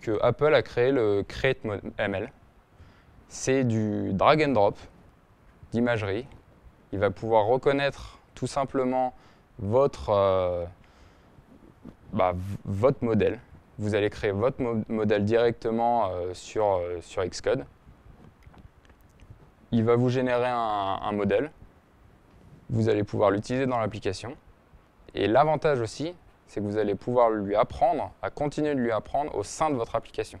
que Apple a créé le CreateML. C'est du drag and drop d'imagerie. Il va pouvoir reconnaître tout simplement votre modèle. Vous allez créer votre modèle directement sur Xcode. Il va vous générer un modèle. Vous allez pouvoir l'utiliser dans l'application. Et l'avantage aussi, c'est que vous allez pouvoir continuer de lui apprendre au sein de votre application.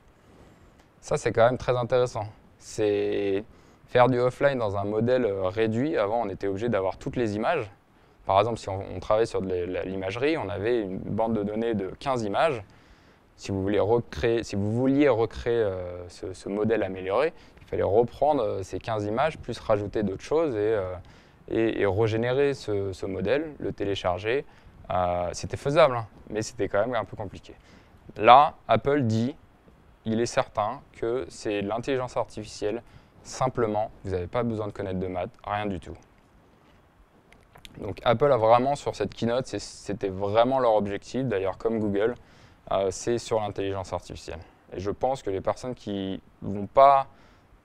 Ça, c'est quand même très intéressant. C'est faire du offline dans un modèle réduit. Avant, on était obligé d'avoir toutes les images. Par exemple, si on travaillait sur de l'imagerie, on avait une bande de données de 15 images. Si vous vouliez recréer ce modèle amélioré, il fallait reprendre ces 15 images, plus rajouter d'autres choses et régénérer ce modèle, le télécharger. C'était faisable, mais c'était quand même un peu compliqué. Là, Apple dit, il est certain que c'est l'intelligence artificielle, simplement, vous n'avez pas besoin de connaître de maths, rien du tout. Donc Apple a vraiment, sur cette keynote, c'était vraiment leur objectif, d'ailleurs comme Google, c'est sur l'intelligence artificielle. Et je pense que les personnes qui ne vont pas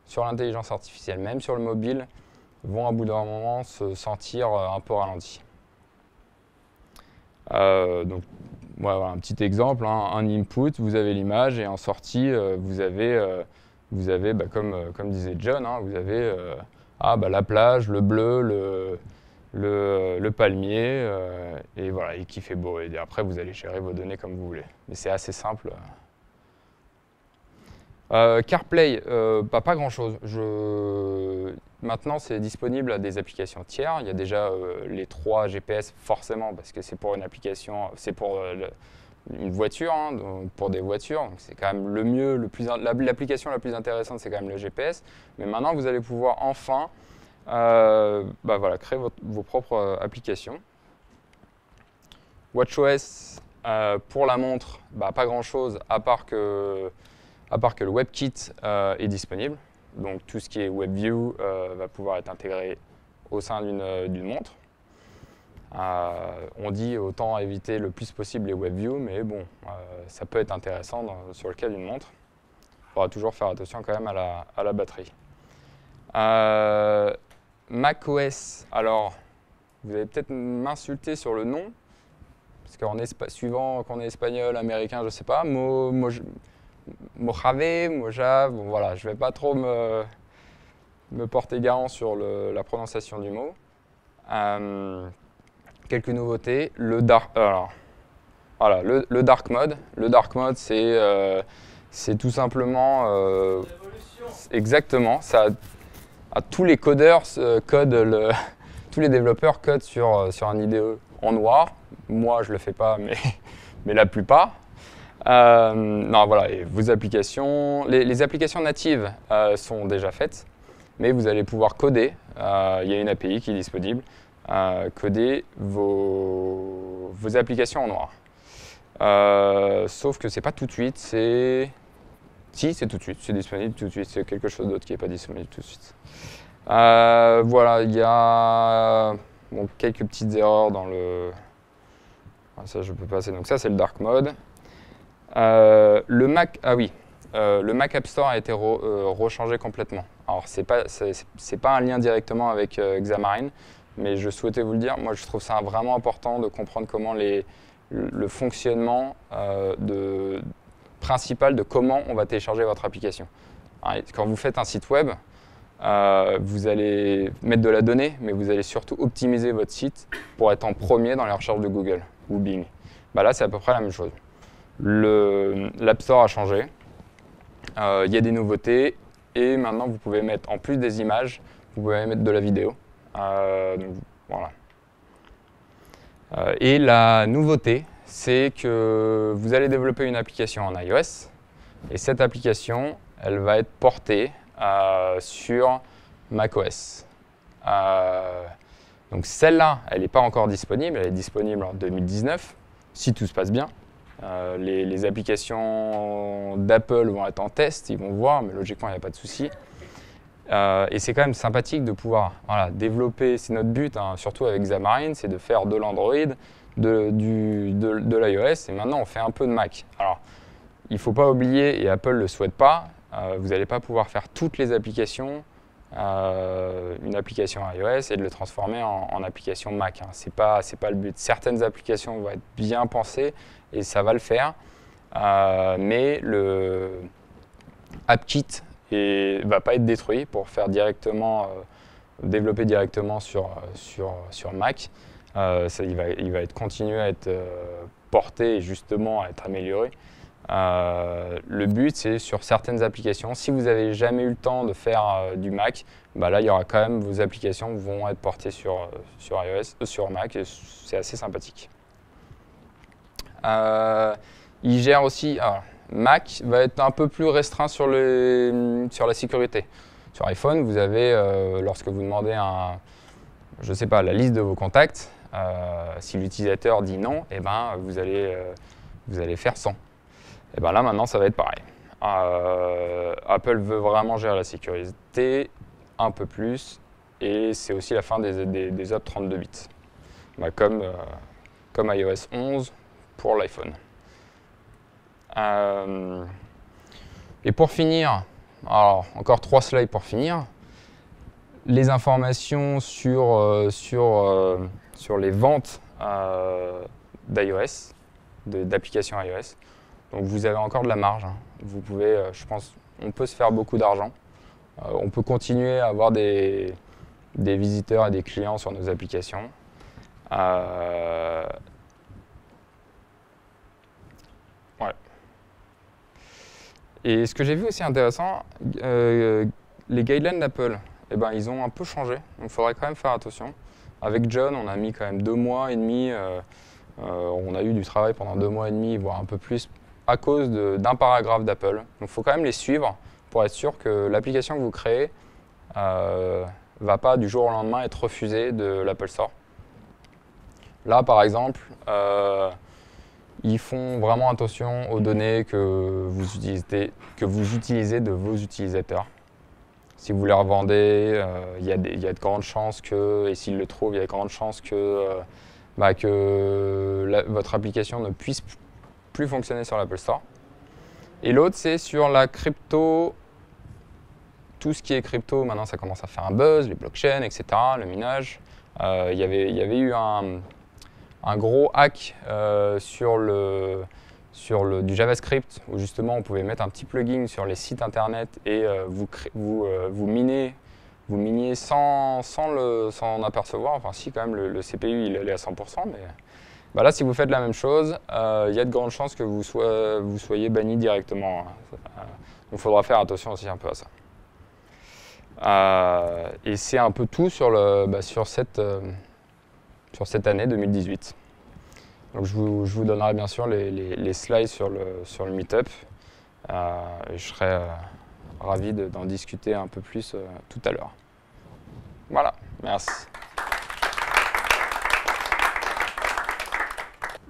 sur l'intelligence artificielle, même sur le mobile, vont à bout d'un moment se sentir un peu ralentis. Donc voilà un petit exemple, un input, vous avez l'image et en sortie, vous avez comme disait John, vous avez la plage, le bleu, le palmier, et voilà, et qu'il fait beau. Et après, vous allez gérer vos données comme vous voulez. Mais c'est assez simple. CarPlay, pas grand-chose. Maintenant, c'est disponible à des applications tiers. Il y a déjà les 3 GPS, forcément, parce que c'est pour une application, c'est pour une voiture, hein, donc pour des voitures. Donc c'est quand même le mieux, l'application la plus intéressante, c'est quand même le GPS. Mais maintenant, vous allez pouvoir enfin voilà, créer vos propres applications. WatchOS, pour la montre, pas grand-chose, à part que le WebKit est disponible. Donc tout ce qui est WebView va pouvoir être intégré au sein d'une montre. On dit autant éviter le plus possible les WebView, mais bon, ça peut être intéressant sur le cas d'une montre. Il faudra toujours faire attention quand même à la batterie. macOS, alors vous allez peut-être m'insulter sur le nom, parce suivant qu'on est espagnol, américain, je ne sais pas, Mojave, bon, voilà, je ne vais pas trop me porter garant sur la prononciation du mot. Quelques nouveautés, le dark mode. Le dark mode, c'est tout simplement exactement, ça tous les codeurs codent tous les développeurs codent sur un IDE en noir. Moi, je le fais pas, mais la plupart. Non, voilà, et vos applications, les applications natives sont déjà faites, mais vous allez pouvoir coder. Il y a une API qui est disponible. Coder vos applications en noir. Sauf que c'est pas tout de suite, si c'est tout de suite, c'est disponible tout de suite, c'est quelque chose d'autre qui n'est pas disponible tout de suite. Voilà, il y a quelques petites erreurs dans le... Ça je peux passer, donc ça c'est le dark mode. Le Mac, le Mac App Store a été rechangé complètement. Alors c'est pas un lien directement avec Xamarin, mais je souhaitais vous le dire. Moi, je trouve ça vraiment important de comprendre comment le fonctionnement principal de comment on va télécharger votre application. Alors, quand vous faites un site web, vous allez mettre de la donnée, mais vous allez surtout optimiser votre site pour être en premier dans les recherches de Google ou Bing. Là, c'est à peu près la même chose. L'App Store a changé. Il y a des nouveautés et maintenant, vous pouvez mettre, en plus des images, vous pouvez mettre de la vidéo. Donc, voilà. Et la nouveauté, c'est que vous allez développer une application en iOS et cette application, elle va être portée sur macOS. Donc celle-là, elle n'est pas encore disponible, elle est disponible en 2019, si tout se passe bien. Les applications d'Apple vont être en test, ils vont voir, mais logiquement, il n'y a pas de souci. Et c'est quand même sympathique de pouvoir développer, c'est notre but, hein, surtout avec Xamarin, c'est de faire de l'Android, de l'iOS, et maintenant on fait un peu de Mac. Alors, il ne faut pas oublier, et Apple ne le souhaite pas, vous n'allez pas pouvoir faire toutes les applications, une application iOS, et de le transformer en application Mac. Hein. C'est pas le but. Certaines applications vont être bien pensées, et ça va le faire, mais le AppKit ne va pas être détruit pour faire développer directement sur Mac. Il va continuer à être porté et justement à être amélioré. Le but, c'est sur certaines applications, si vous n'avez jamais eu le temps de faire du Mac, là, il y aura quand même vos applications qui vont être portées sur Mac et c'est assez sympathique. Il gère aussi... Mac va être un peu plus restreint sur la sécurité. Sur iPhone, vous avez, lorsque vous demandez la liste de vos contacts, si l'utilisateur dit non, vous allez faire 100. Et là, maintenant, ça va être pareil. Apple veut vraiment gérer la sécurité un peu plus, et c'est aussi la fin des apps 32 bits, comme iOS 11 pour l'iPhone. Et pour finir, alors encore 3 slides pour finir, les informations sur les ventes d'iOS, d'applications iOS. Donc vous avez encore de la marge. Hein. Vous pouvez, je pense, on peut se faire beaucoup d'argent. On peut continuer à avoir des des visiteurs et des clients sur nos applications. Ouais. Et ce que j'ai vu aussi intéressant, les guidelines d'Apple, eh ben, ils ont un peu changé, donc il faudrait quand même faire attention. Avec John, on a mis quand même 2 mois et demi, on a eu du travail pendant 2 mois et demi, voire un peu plus, à cause d'un paragraphe d'Apple. Donc il faut quand même les suivre pour être sûr que l'application que vous créez va pas du jour au lendemain être refusée de l'Apple Store. Là, par exemple, ils font vraiment attention aux données que vous utilisez de vos utilisateurs. Si vous les revendez, il y a de grandes chances que, et s'ils le trouvent, il y a de grandes chances que, votre application ne puisse plus fonctionner sur l'Apple Store. Et l'autre, c'est sur la crypto. Tout ce qui est crypto, maintenant, ça commence à faire un buzz, les blockchains, etc., le minage. Il y avait eu un gros hack sur du JavaScript où justement on pouvait mettre un petit plugin sur les sites internet et vous miniez sans en apercevoir. Enfin si, quand même le CPU il est à 100%, mais bah là si vous faites la même chose, il y a de grandes chances que vous soyez banni directement. Donc il faudra faire attention aussi un peu à ça. Et c'est un peu tout sur cette année 2018. Donc je vous donnerai bien sûr les slides sur le Meetup. Et je serai ravi d'en discuter un peu plus tout à l'heure. Voilà, merci.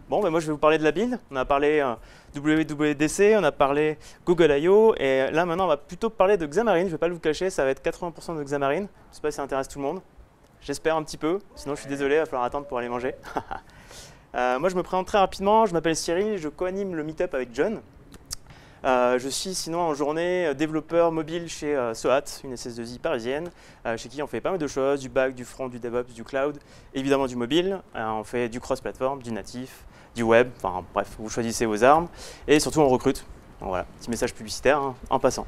Bon, ben moi je vais vous parler de la build. On a parlé WWDC, on a parlé Google I.O. et là maintenant on va plutôt parler de Xamarin. Je ne vais pas vous cacher, ça va être 80% de Xamarin. Je ne sais pas si ça intéresse tout le monde. J'espère un petit peu, sinon je suis désolé, il va falloir attendre pour aller manger. Moi je me présente très rapidement, je m'appelle Cyril, je co-anime le Meetup avec John. Je suis sinon en journée développeur mobile chez SOAT, une SS2I parisienne, chez qui on fait pas mal de choses, du back, du front, du DevOps, du cloud, évidemment du mobile. On fait du cross-platform, du natif, du web, enfin bref, vous choisissez vos armes. Et surtout on recrute. Donc, voilà, petit message publicitaire hein, en passant.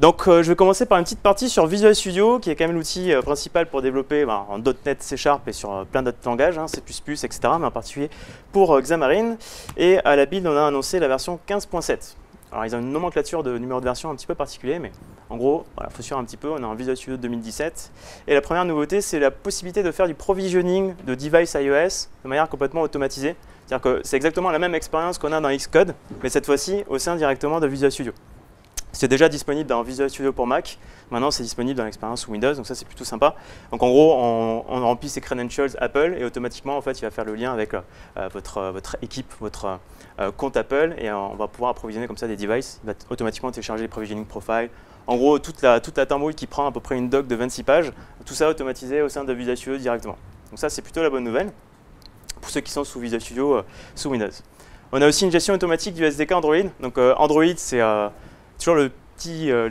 Donc je vais commencer par une petite partie sur Visual Studio, qui est quand même l'outil principal pour développer en .NET, C# et sur plein d'autres langages, C++, etc., mais en particulier pour Xamarin. Et à la build, on a annoncé la version 15.7. Alors ils ont une nomenclature de numéro de version un petit peu particulier, mais en gros, il faut suivre un petit peu, on est en Visual Studio 2017. Et la première nouveauté, c'est la possibilité de faire du provisioning de device iOS de manière complètement automatisée. C'est-à-dire que c'est exactement la même expérience qu'on a dans Xcode, mais cette fois-ci au sein directement de Visual Studio. C'est déjà disponible dans Visual Studio pour Mac. Maintenant, c'est disponible dans l'expérience sous Windows, donc ça, c'est plutôt sympa. Donc, en gros, on remplit ses credentials Apple et automatiquement, en fait, il va faire le lien avec votre équipe, votre compte Apple et on va pouvoir approvisionner comme ça des devices. Il va automatiquement télécharger les provisioning profiles. En gros, toute la tambouille qui prend à peu près une doc de 26 pages, tout ça automatisé au sein de Visual Studio directement. Donc ça, c'est plutôt la bonne nouvelle pour ceux qui sont sous Visual Studio sous Windows. On a aussi une gestion automatique du SDK Android. Donc, Android, c'est toujours le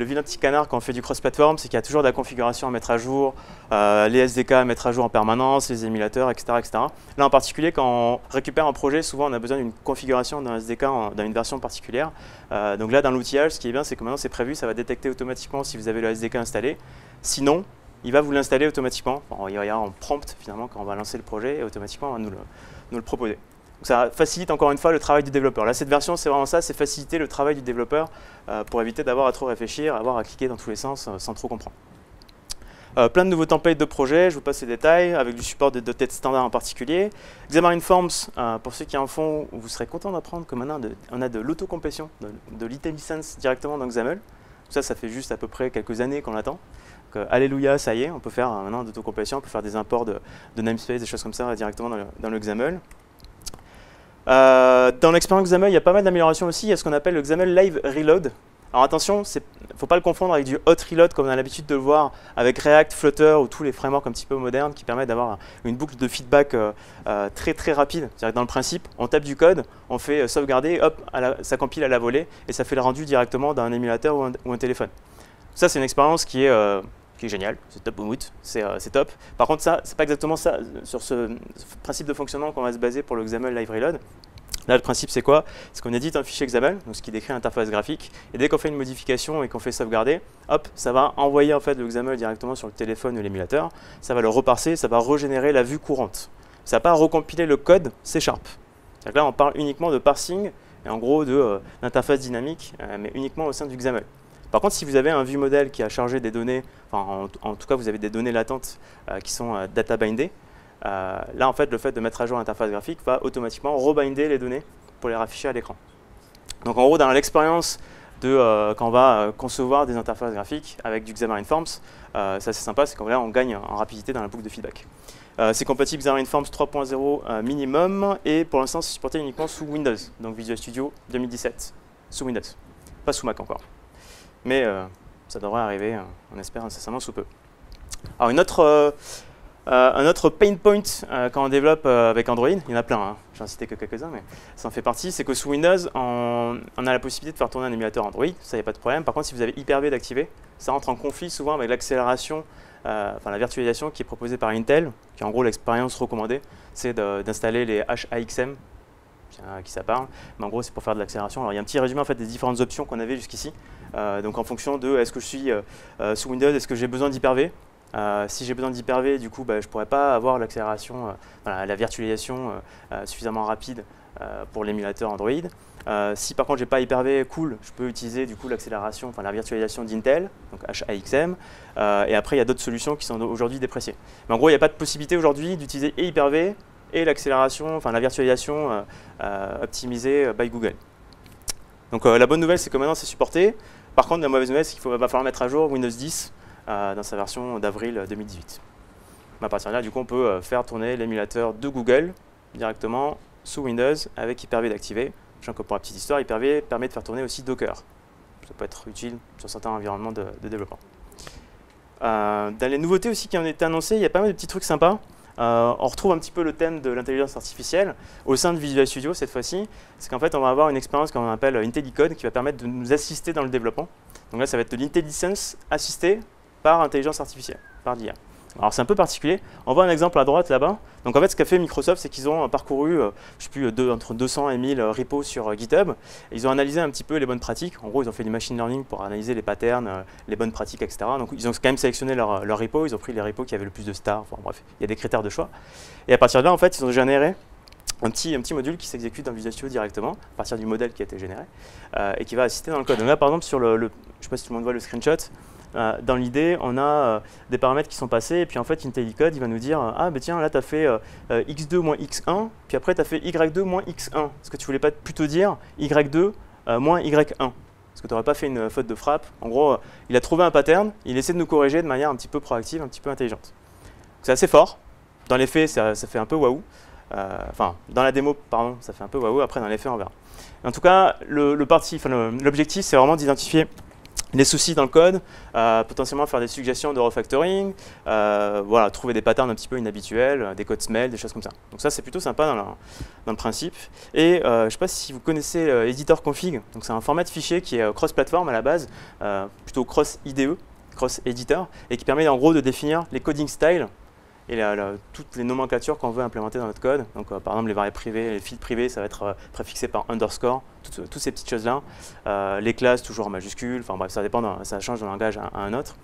vilain petit canard quand on fait du cross-platform, c'est qu'il y a toujours de la configuration à mettre à jour, les SDK à mettre à jour en permanence, les émulateurs, etc., etc. Là en particulier, quand on récupère un projet, souvent on a besoin d'une configuration d'un SDK dans une version particulière. Donc là dans l'outillage, ce qui est bien, c'est que maintenant c'est prévu, ça va détecter automatiquement si vous avez le SDK installé. Sinon, il va vous l'installer automatiquement. Enfin, il y a en prompt finalement quand on va lancer le projet et automatiquement on va nous le proposer. Donc ça facilite encore une fois le travail du développeur. Là, cette version, c'est vraiment ça, c'est faciliter le travail du développeur pour éviter d'avoir à trop réfléchir, avoir à cliquer dans tous les sens sans trop comprendre. Plein de nouveaux templates de projet, je vous passe les détails, avec du support de .NET standard en particulier. Xamarin Forms, pour ceux qui en font, vous serez content d'apprendre que maintenant, on a de l'autocomplétion, de l'IntelliSense directement dans XAML. Ça fait juste à peu près quelques années qu'on l'attend. Alléluia, ça y est, on peut faire maintenant d'autocomplétion, on peut faire des imports de namespace, des choses comme ça directement dans le XAML. Dans l'expérience XAML, il y a pas mal d'améliorations aussi. Il y a ce qu'on appelle le XAML Live Reload. Alors attention, il ne faut pas le confondre avec du Hot Reload comme on a l'habitude de le voir avec React, Flutter ou tous les frameworks un petit peu modernes qui permettent d'avoir une boucle de feedback très très rapide. C'est-à-dire que dans le principe, on tape du code, on fait sauvegarder, hop, ça compile à la volée et ça fait le rendu directement d'un émulateur ou un téléphone. Ça, c'est une expérience qui est génial, c'est top au mood, c'est top. Par contre, ça, c'est pas exactement ça, sur ce principe de fonctionnement qu'on va se baser pour le XAML Live Reload. Là, le principe, c'est quoi? C'est qu'on édite un fichier XAML, donc ce qui décrit l'interface graphique, et dès qu'on fait une modification et qu'on fait sauvegarder, hop, ça va envoyer en fait le XAML directement sur le téléphone ou l'émulateur, ça va le reparser, ça va régénérer la vue courante. Ça ne va pas recompiler le code C#. C'est-à-dire que là, on parle uniquement de parsing, et en gros d'interface dynamique, mais uniquement au sein du XAML. Par contre, si vous avez un vue model qui a chargé des données, enfin en tout cas vous avez des données latentes qui sont data bindées, là, en fait, le fait de mettre à jour l'interface graphique va automatiquement rebinder les données pour les rafficher à l'écran. Donc, en gros, dans l'expérience de quand on va concevoir des interfaces graphiques avec du Xamarin Forms, ça c'est sympa, c'est qu'en là, on gagne en rapidité dans la boucle de feedback. C'est compatible Xamarin Forms 3.0 minimum et pour l'instant, c'est supporté uniquement sous Windows, donc Visual Studio 2017, sous Windows, pas sous Mac encore. Mais ça devrait arriver, on espère incessamment sous peu. Alors, un autre pain point quand on développe avec Android, il y en a plein, hein. J'en citais que quelques-uns, mais ça en fait partie, c'est que sous Windows, on a la possibilité de faire tourner un émulateur Android, ça, il n'y a pas de problème. Par contre, si vous avez Hyper-V d'activer, ça rentre en conflit souvent avec l'accélération, enfin la virtualisation qui est proposée par Intel, qui est en gros l'expérience recommandée, c'est d'installer les HAXM, qui ça parle, mais en gros c'est pour faire de l'accélération. Alors il y a un petit résumé en fait des différentes options qu'on avait jusqu'ici, donc en fonction de est-ce que je suis sous Windows, est-ce que j'ai besoin d'Hyper-V. Si j'ai besoin d'Hyper-V, du coup, je ne pourrais pas avoir l'accélération, la virtualisation suffisamment rapide pour l'émulateur Android. Si par contre j'ai pas Hyper-V, cool, je peux utiliser du coup l'accélération, enfin la virtualisation d'Intel, donc HAXM. Et après il y a d'autres solutions qui sont aujourd'hui dépréciées. Mais en gros, il n'y a pas de possibilité aujourd'hui d'utiliser et Hyper-V et l'accélération, enfin la virtualisation optimisée by Google. Donc la bonne nouvelle, c'est que maintenant c'est supporté. Par contre, la mauvaise nouvelle, c'est qu'il va falloir mettre à jour Windows 10 dans sa version d'avril 2018. À partir de là, du coup, on peut faire tourner l'émulateur de Google directement sous Windows avec Hyper-V d'activer. Sachant que pour la petite histoire, Hyper-V permet de faire tourner aussi Docker. Ça peut être utile sur certains environnements de développement. Dans les nouveautés aussi qui ont été annoncées, il y a pas mal de petits trucs sympas. On retrouve un petit peu le thème de l'intelligence artificielle au sein de Visual Studio cette fois-ci. C'est qu'en fait, on va avoir une expérience qu'on appelle IntelliCode qui va permettre de nous assister dans le développement. Donc là, ça va être de l'IntelliSense assisté par intelligence artificielle, par l'IA. Alors c'est un peu particulier. On voit un exemple à droite là-bas. Donc en fait, ce qu'a fait Microsoft, c'est qu'ils ont parcouru, je sais plus, entre 200 et 1000 repos sur GitHub. Et ils ont analysé un petit peu les bonnes pratiques. En gros, ils ont fait du machine learning pour analyser les patterns, les bonnes pratiques, etc. Donc ils ont quand même sélectionné leur repo. Ils ont pris les repos qui avaient le plus de stars. Enfin bref, il y a des critères de choix. Et à partir de là, en fait, ils ont généré un petit module qui s'exécute dans Visual Studio directement, à partir du modèle qui a été généré, et qui va assister dans le code. Donc là, par exemple, sur je ne sais pas si tout le monde voit le screenshot. Dans l'idée, on a des paramètres qui sont passés, et puis en fait, IntelliCode, il va nous dire ah, ben tiens, là, tu as fait x2 moins x1, puis après, tu as fait y2 moins x1. Est-ce que tu voulais pas plutôt dire y2 moins y1? Est-ce que tu n'aurais pas fait une faute de frappe? En gros, il a trouvé un pattern, il essaie de nous corriger de manière un petit peu proactive, un petit peu intelligente. C'est assez fort. Dans les faits, ça fait un peu waouh. Enfin, dans la démo, pardon, ça fait un peu waouh. Après, dans les faits, on verra. En tout cas, l'objectif, c'est vraiment d'identifier les soucis dans le code, potentiellement faire des suggestions de refactoring, voilà, trouver des patterns un petit peu inhabituels, des codes smell, des choses comme ça. Donc ça, c'est plutôt sympa dans le principe. Et je ne sais pas si vous connaissez Editor Config, donc c'est un format de fichier qui est cross-platform à la base, plutôt cross-IDE, cross-editor, et qui permet en gros de définir les coding styles et toutes les nomenclatures qu'on veut implémenter dans notre code. Donc par exemple les variables privées, les fields privés, ça va être préfixé par underscore, toutes ces petites choses-là. Les classes toujours en majuscule, enfin bref, ça dépend, ça change d'un langage à un autre.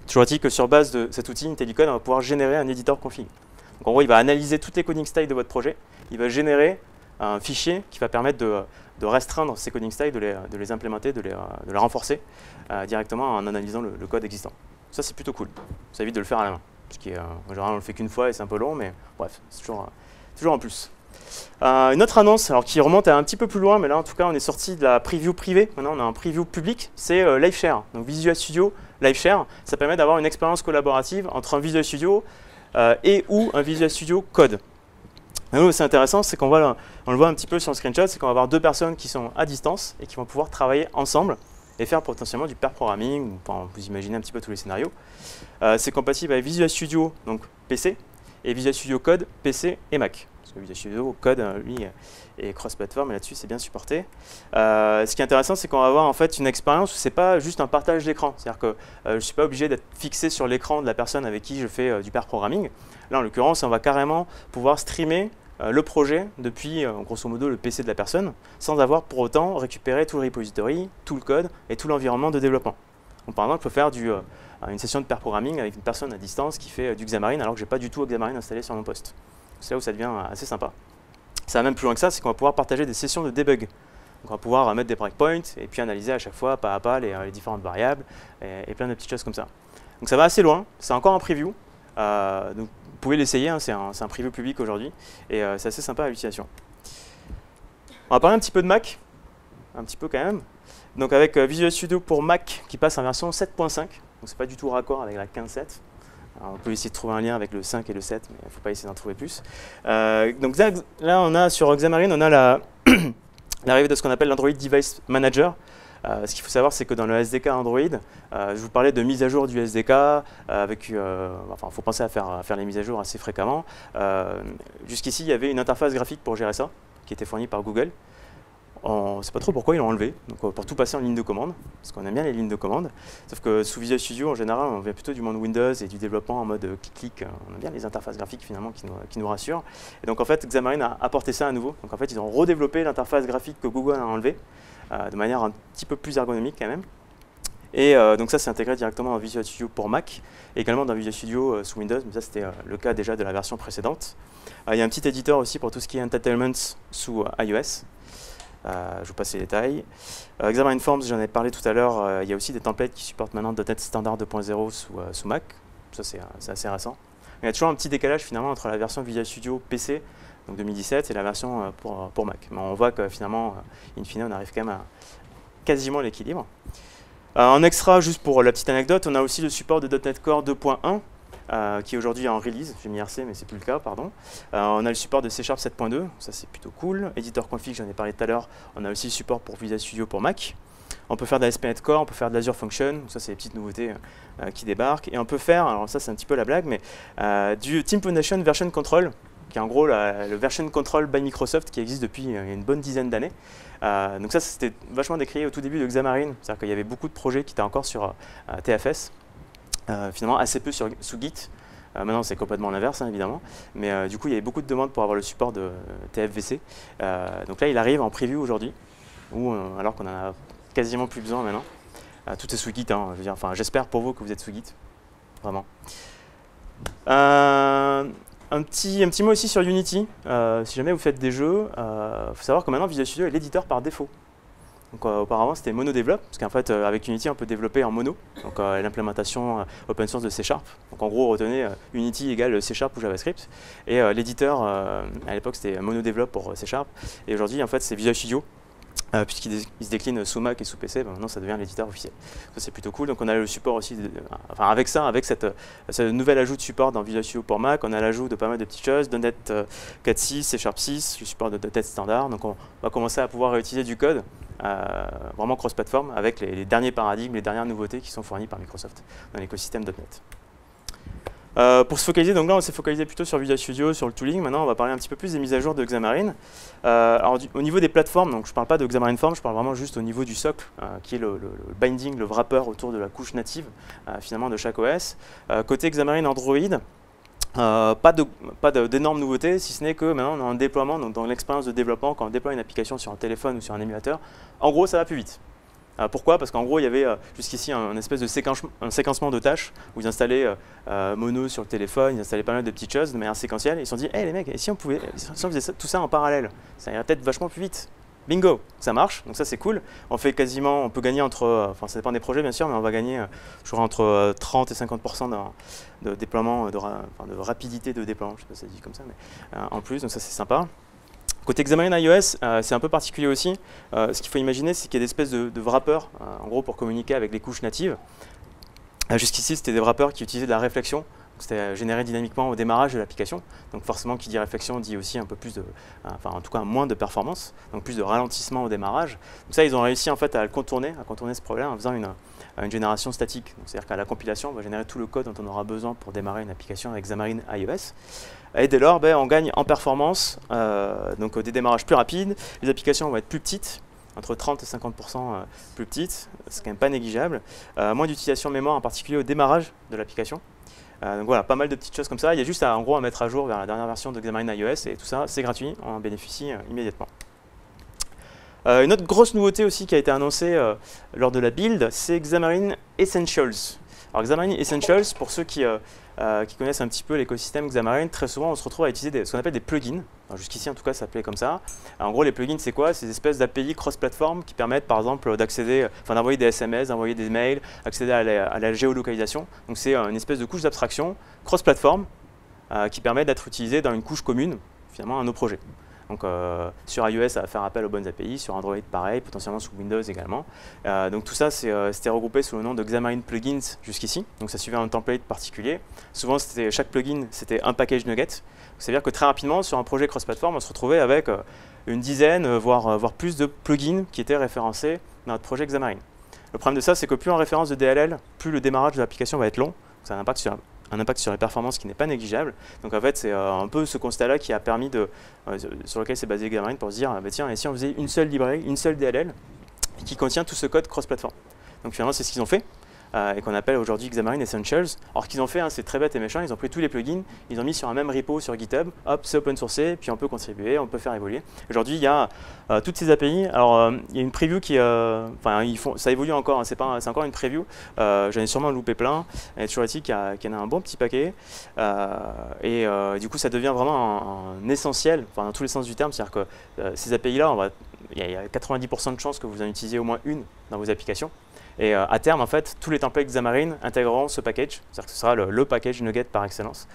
Toujours est-il que sur base de cet outil IntelliCode, on va pouvoir générer un éditeur config. Donc en gros, il va analyser toutes les coding styles de votre projet, il va générer un fichier qui va permettre de restreindre ces coding styles, de les implémenter, de les renforcer directement en analysant le code existant. Ça, c'est plutôt cool. Ça évite de le faire à la main. Ce qui est, en général, on le fait qu'une fois et c'est un peu long, mais bref, c'est toujours en plus. Une autre annonce, alors qui remonte à un petit peu plus loin, mais là en tout cas on est sorti de la preview privée, maintenant on a un preview public, c'est LiveShare. Donc Visual Studio LiveShare, ça permet d'avoir une expérience collaborative entre un Visual Studio et ou un Visual Studio Code. C'est intéressant, c'est qu'on le voit un petit peu sur le screenshot, c'est qu'on va avoir deux personnes qui sont à distance et qui vont pouvoir travailler ensemble et faire potentiellement du pair programming, enfin, vous imaginez un petit peu tous les scénarios. C'est compatible avec Visual Studio donc PC et Visual Studio Code PC et Mac. Parce que Visual Studio Code, lui, est cross-platform et là-dessus, c'est bien supporté. Ce qui est intéressant, c'est qu'on va avoir en fait une expérience où ce n'est pas juste un partage d'écran. C'est-à-dire que je ne suis pas obligé d'être fixé sur l'écran de la personne avec qui je fais du pair programming. Là, en l'occurrence, on va carrément pouvoir streamer le projet depuis, grosso modo, le PC de la personne, sans avoir pour autant récupéré tout le repository, tout le code et tout l'environnement de développement. Donc, par exemple, je peux faire une session de pair programming avec une personne à distance qui fait du Xamarin alors que je n'ai pas du tout Xamarin installé sur mon poste. C'est là où ça devient assez sympa. Ça va même plus loin que ça, c'est qu'on va pouvoir partager des sessions de debug. Donc on va pouvoir mettre des breakpoints et puis analyser à chaque fois, pas à pas, les différentes variables et plein de petites choses comme ça. Donc ça va assez loin, c'est encore en preview. Donc vous pouvez l'essayer, hein, c'est un preview public aujourd'hui et c'est assez sympa à l'utilisation. On va parler un petit peu de Mac, un petit peu quand même. Donc avec Visual Studio pour Mac qui passe en version 7.5, donc c'est pas du tout raccord avec la 15.7. On peut essayer de trouver un lien avec le 5 et le 7, mais il ne faut pas essayer d'en trouver plus. Donc là, on a sur Xamarin, on a l'arrivée de ce qu'on appelle l'Android Device Manager. Ce qu'il faut savoir, c'est que dans le SDK Android, je vous parlais de mise à jour du SDK, il faut penser à faire les mises à jour assez fréquemment. Jusqu'ici, il y avait une interface graphique pour gérer ça, qui était fournie par Google. On ne sait pas trop pourquoi ils l'ont enlevé, donc pour tout passer en ligne de commande, parce qu'on aime bien les lignes de commande. Sauf que sous Visual Studio, en général, on vient plutôt du monde Windows et du développement en mode clic-clic. On aime bien les interfaces graphiques finalement qui nous rassurent. Et donc en fait, Xamarin a apporté ça à nouveau. Donc en fait, ils ont redéveloppé l'interface graphique que Google a enlevée de manière un petit peu plus ergonomique quand même. Et donc ça, c'est intégré directement dans Visual Studio pour Mac, et également dans Visual Studio sous Windows, mais ça c'était le cas déjà de la version précédente. Il y a un petit éditeur aussi pour tout ce qui est Entitlements sous iOS. Je vous passe les détails. Xamarin Forms, j'en ai parlé tout à l'heure, il y a aussi des templates qui supportent maintenant .NET Standard 2.0 sous Mac. Ça, c'est assez récent. Il y a toujours un petit décalage finalement entre la version Visual Studio PC, donc 2017, et la version pour Mac. Mais on voit que finalement, in fine, on arrive quand même à quasiment l'équilibre. En extra, juste pour la petite anecdote, on a aussi le support de .NET Core 2.1. Qui est aujourd'hui en release, j'ai mis RC mais c'est plus le cas, pardon. On a le support de C# 7.2, ça c'est plutôt cool. Editor config, j'en ai parlé tout à l'heure, on a aussi le support pour Visual Studio pour Mac. On peut faire de l'ASP.NET Core, on peut faire de l'Azure Function, ça c'est les petites nouveautés qui débarquent. Et on peut faire, alors ça c'est un petit peu la blague, mais du Team Foundation Version Control, qui est en gros le Version Control by Microsoft qui existe depuis une bonne dizaine d'années. Donc ça c'était vachement décrié au tout début de Xamarin, c'est-à-dire qu'il y avait beaucoup de projets qui étaient encore sur TFS. Finalement assez peu sous Git. Maintenant c'est complètement l'inverse hein, évidemment, mais du coup il y avait beaucoup de demandes pour avoir le support de TFVC. Donc là il arrive en preview aujourd'hui, alors qu'on en a quasiment plus besoin maintenant. Tout est sous Git, hein, je veux dire, enfin, j'espère pour vous que vous êtes sous Git, vraiment. Un petit mot aussi sur Unity. Si jamais vous faites des jeux, il faut savoir que maintenant Visual Studio est l'éditeur par défaut. Donc, auparavant, c'était MonoDevelop, parce qu'en fait, avec Unity, on peut développer en mono, donc l'implémentation open source de C#. Donc, en gros, retenez Unity égale C# ou JavaScript. Et l'éditeur, à l'époque, c'était MonoDevelop pour C#. Et aujourd'hui, en fait, c'est Visual Studio, puisqu'il se décline sous Mac et sous PC. Maintenant, ça devient l'éditeur officiel. Ça, c'est plutôt cool. Donc, on a le support aussi, avec ce nouvel ajout de support dans Visual Studio pour Mac, on a l'ajout de pas mal de petites choses, .NET 4.6, C# 6, le support de .NET Standard. Donc, on va commencer à pouvoir réutiliser du code. Vraiment cross-platform avec les derniers paradigmes, les dernières nouveautés qui sont fournies par Microsoft dans l'écosystème .NET. Pour se focaliser, donc là on s'est focalisé plutôt sur Visual Studio, sur le tooling. Maintenant on va parler un petit peu plus des mises à jour de Xamarin. Alors au niveau des plateformes, donc je ne parle pas de Xamarin Forms, je parle vraiment juste au niveau du socle, qui est le binding, le wrapper autour de la couche native finalement de chaque OS. Côté Xamarin Android, pas d'énormes nouveautés, si ce n'est que maintenant on a un déploiement, donc dans l'expérience de développement, quand on déploie une application sur un téléphone ou sur un émulateur, en gros ça va plus vite. Pourquoi? Parce qu'en gros il y avait jusqu'ici un espèce de séquencement de tâches où ils installaient Mono sur le téléphone, ils installaient pas mal de petites choses de manière séquentielle et ils se sont dit hey, les mecs, et si on faisait tout ça en parallèle, ça irait peut-être vachement plus vite. Bingo, ça marche, donc ça c'est cool. On peut gagner enfin ça dépend des projets bien sûr, mais on va gagner entre 30 et 50% de déploiement, de rapidité de déploiement, je sais pas si ça se dit comme ça, mais en plus, donc ça c'est sympa. Côté Xamarin iOS, c'est un peu particulier aussi. Ce qu'il faut imaginer, c'est qu'il y a des espèces de wrappers, en gros pour communiquer avec les couches natives. Jusqu'ici, c'était des wrappers qui utilisaient de la réflexion. C'était généré dynamiquement au démarrage de l'application. Donc forcément, qui dit réflexion dit aussi un peu plus en tout cas moins de performance, donc plus de ralentissement au démarrage. Donc ça, ils ont réussi en fait à contourner ce problème en faisant une génération statique. C'est-à-dire qu'à la compilation, on va générer tout le code dont on aura besoin pour démarrer une application avec Xamarin iOS. Et dès lors, on gagne en performance, donc des démarrages plus rapides, les applications vont être plus petites, entre 30 et 50% plus petite, c'est quand même pas négligeable. Moins d'utilisation de mémoire, en particulier au démarrage de l'application. Donc voilà, pas mal de petites choses comme ça. Il y a juste en gros à mettre à jour vers la dernière version de Xamarin iOS et tout ça, c'est gratuit, on en bénéficie immédiatement. Une autre grosse nouveauté aussi qui a été annoncée lors de la build, c'est Xamarin Essentials. Alors Xamarin Essentials, pour ceux qui connaissent un petit peu l'écosystème Xamarin, très souvent on se retrouve à utiliser ce qu'on appelle des plugins. Jusqu'ici en tout cas ça s'appelait comme ça. Alors, en gros les plugins c'est quoi? C'est des espèces d'API cross-platform qui permettent par exemple d'accéder, d'envoyer des SMS, d'envoyer des mails, accéder à la géolocalisation. Donc c'est une espèce de couche d'abstraction cross-platform qui permet d'être utilisée dans une couche commune finalement à nos projets. Donc sur iOS, ça va faire appel aux bonnes API, sur Android pareil, potentiellement sous Windows également. Donc tout ça, c'était regroupé sous le nom de Xamarin Plugins jusqu'ici. Donc ça suivait un template particulier. Souvent, chaque plugin, c'était un package nugget. C'est-à-dire que très rapidement, sur un projet cross-platform, on se retrouvait avec une dizaine, voire plus de plugins qui étaient référencés dans notre projet Xamarin. Le problème de ça, c'est que plus en référence de DLL, plus le démarrage de l'application va être long. Ça a un impact sur les performances qui n'est pas négligeable. Donc en fait, c'est un peu ce constat-là qui a permis sur lequel s'est basé Xamarin pour se dire, tiens, et si on faisait une seule librairie, une seule DLL, qui contient tout ce code cross-platform. Donc finalement, c'est ce qu'ils ont fait. Et qu'on appelle aujourd'hui Xamarin Essentials. Alors ce qu'ils ont fait, c'est très bête et méchant, ils ont pris tous les plugins, ils ont mis sur un même repo sur GitHub, hop, c'est open sourcé, puis on peut contribuer, on peut faire évoluer. Aujourd'hui, il y a toutes ces API. Alors il y a une preview qui, ça évolue encore, c'est encore une preview. J'en ai sûrement loupé plein. Et toujours est-il qu'il y en a un bon petit paquet. Du coup, ça devient vraiment un essentiel, dans tous les sens du terme. C'est-à-dire que ces API-là, il y a 90% de chances que vous en utilisiez au moins une dans vos applications. Et à terme, en fait, tous les templates Xamarin intégreront ce package, c'est-à-dire que ce sera le package Nugget par excellence,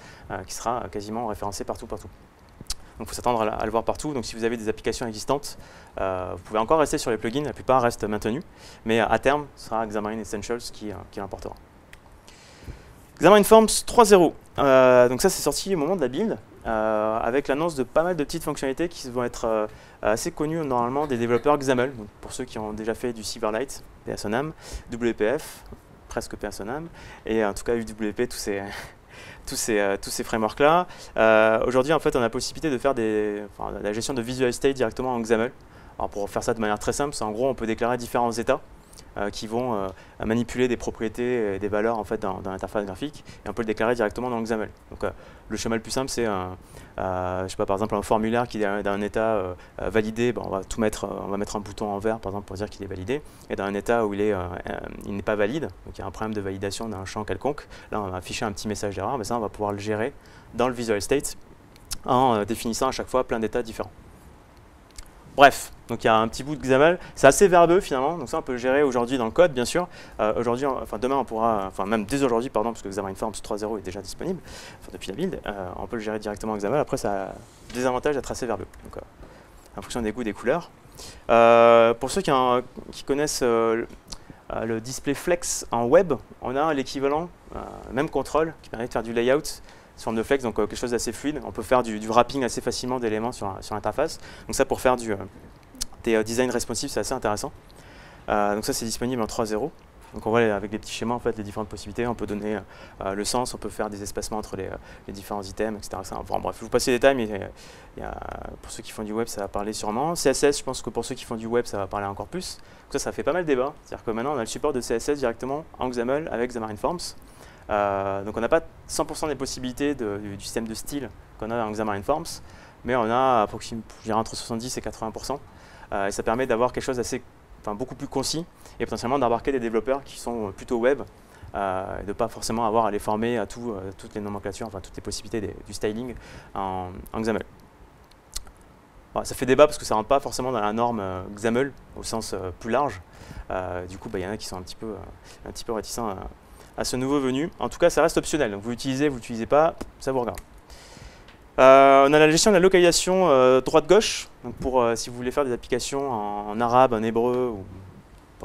qui sera quasiment référencé partout. Donc il faut s'attendre à le voir partout. Donc si vous avez des applications existantes, vous pouvez encore rester sur les plugins, la plupart restent maintenus, mais à terme, ce sera Xamarin Essentials qui l'emportera. Xamarin Forms 3.0, donc ça c'est sorti au moment de la build, avec l'annonce de pas mal de petites fonctionnalités qui vont être assez connues normalement des développeurs XAML, donc pour ceux qui ont déjà fait du Silverlight, PSONAM, WPF, presque PSONAM, et en tout cas UWP, tous ces frameworks-là. Aujourd'hui, en fait, on a la possibilité de faire la gestion de Visual State directement en XAML. Alors pour faire ça de manière très simple, en gros, on peut déclarer différents états qui vont manipuler des propriétés et des valeurs en fait, dans l'interface graphique, et on peut le déclarer directement dans le XAML. Donc le schéma le plus simple, c'est je sais pas, par exemple un formulaire qui est dans un état validé, on va mettre un bouton en vert par exemple pour dire qu'il est validé, et dans un état où il n'est pas valide, donc il y a un problème de validation d'un champ quelconque, là on va afficher un petit message d'erreur, mais ça on va pouvoir le gérer dans le Visual State en définissant à chaque fois plein d'états différents. Bref, donc il y a un petit bout de XAML, c'est assez verbeux finalement, donc ça on peut le gérer aujourd'hui dans le code bien sûr. Demain on pourra, même dès aujourd'hui pardon, parce que Xamarin Forms 3.0 est déjà disponible, depuis la build, on peut le gérer directement en XAML. Après ça a des avantages d'être assez verbeux, donc en fonction des goûts, des couleurs. Pour ceux qui connaissent le display flex en web, on a l'équivalent, même contrôle, qui permet de faire du layout sous forme de flex, donc quelque chose d'assez fluide. On peut faire du wrapping assez facilement d'éléments sur l'interface. Donc ça, pour faire des designs responsifs, c'est assez intéressant. Donc ça, c'est disponible en 3.0. Donc on voit avec des petits schémas en fait les différentes possibilités. On peut donner le sens, on peut faire des espacements entre les différents items, etc. Enfin, bref, je vous passe les détails, mais pour ceux qui font du web, ça va parler sûrement. CSS, je pense que pour ceux qui font du web, ça va parler encore plus. Donc ça fait pas mal de débat. C'est-à-dire que maintenant, on a le support de CSS directement en XAML avec Xamarin Forms. Donc on n'a pas 100% des possibilités du système de style qu'on a dans Xamarin Forms, mais on a approximativement entre 70 et 80%. Et ça permet d'avoir quelque chose beaucoup plus concis et potentiellement d'embarquer des développeurs qui sont plutôt web et de ne pas forcément avoir à les former à toutes les nomenclatures, toutes les possibilités du styling en XAML. Ça fait débat parce que ça ne rentre pas forcément dans la norme XAML au sens plus large. Du coup, il y en a qui sont un petit peu réticents à ce nouveau venu. En tout cas, ça reste optionnel. Donc vous l'utilisez, vous ne l'utilisez pas, ça vous regarde. On a la gestion de la localisation droite-gauche. Donc si vous voulez faire des applications en arabe, en hébreu, ou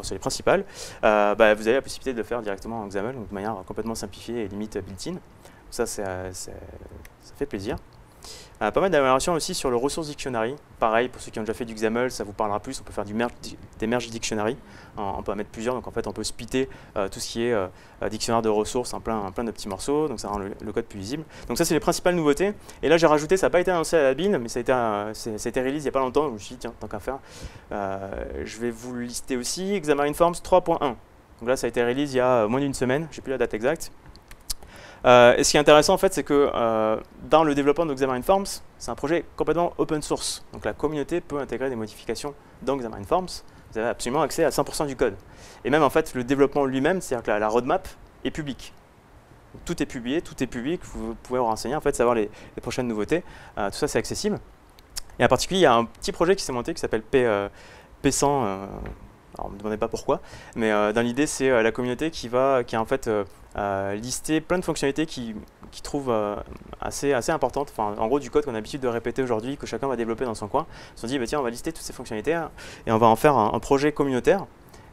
sur les principales, vous avez la possibilité de le faire directement en XAML, donc de manière complètement simplifiée et limite built-in. Ça fait plaisir. Pas mal d'améliorations aussi sur le Resource Dictionary. Pareil, pour ceux qui ont déjà fait du XAML, ça vous parlera plus. On peut faire des merge dictionary. On peut en mettre plusieurs, donc en fait on peut splitter tout ce qui est dictionnaire de ressources en plein de petits morceaux, donc ça rend le code plus lisible. Donc ça c'est les principales nouveautés. Et là j'ai rajouté, ça n'a pas été annoncé à la build, mais ça a été release il n'y a pas longtemps, donc je me suis dit tiens, tant qu'à faire, je vais vous le lister aussi, Xamarin Forms 3.1. Donc là ça a été release il y a moins d'une semaine, je n'ai plus la date exacte. Et ce qui est intéressant en fait, c'est que dans le développement de Xamarin Forms, c'est un projet complètement open source. Donc la communauté peut intégrer des modifications dans Xamarin Forms. Vous avez absolument accès à 100% du code. Et même en fait, le développement lui-même, c'est-à-dire que la roadmap est publique. Donc, tout est publié, tout est public. Vous pouvez vous renseigner, en fait, savoir les prochaines nouveautés. Tout ça, c'est accessible. Et en particulier, il y a un petit projet qui s'est monté qui s'appelle P100. Alors, ne me demandez pas pourquoi, mais dans l'idée, c'est la communauté qui a en fait listé plein de fonctionnalités qui trouvent assez importantes. Enfin, en gros, du code qu'on a l'habitude de répéter aujourd'hui, que chacun va développer dans son coin. Ils se sont dit, bah, tiens, on va lister toutes ces fonctionnalités et on va en faire un projet communautaire.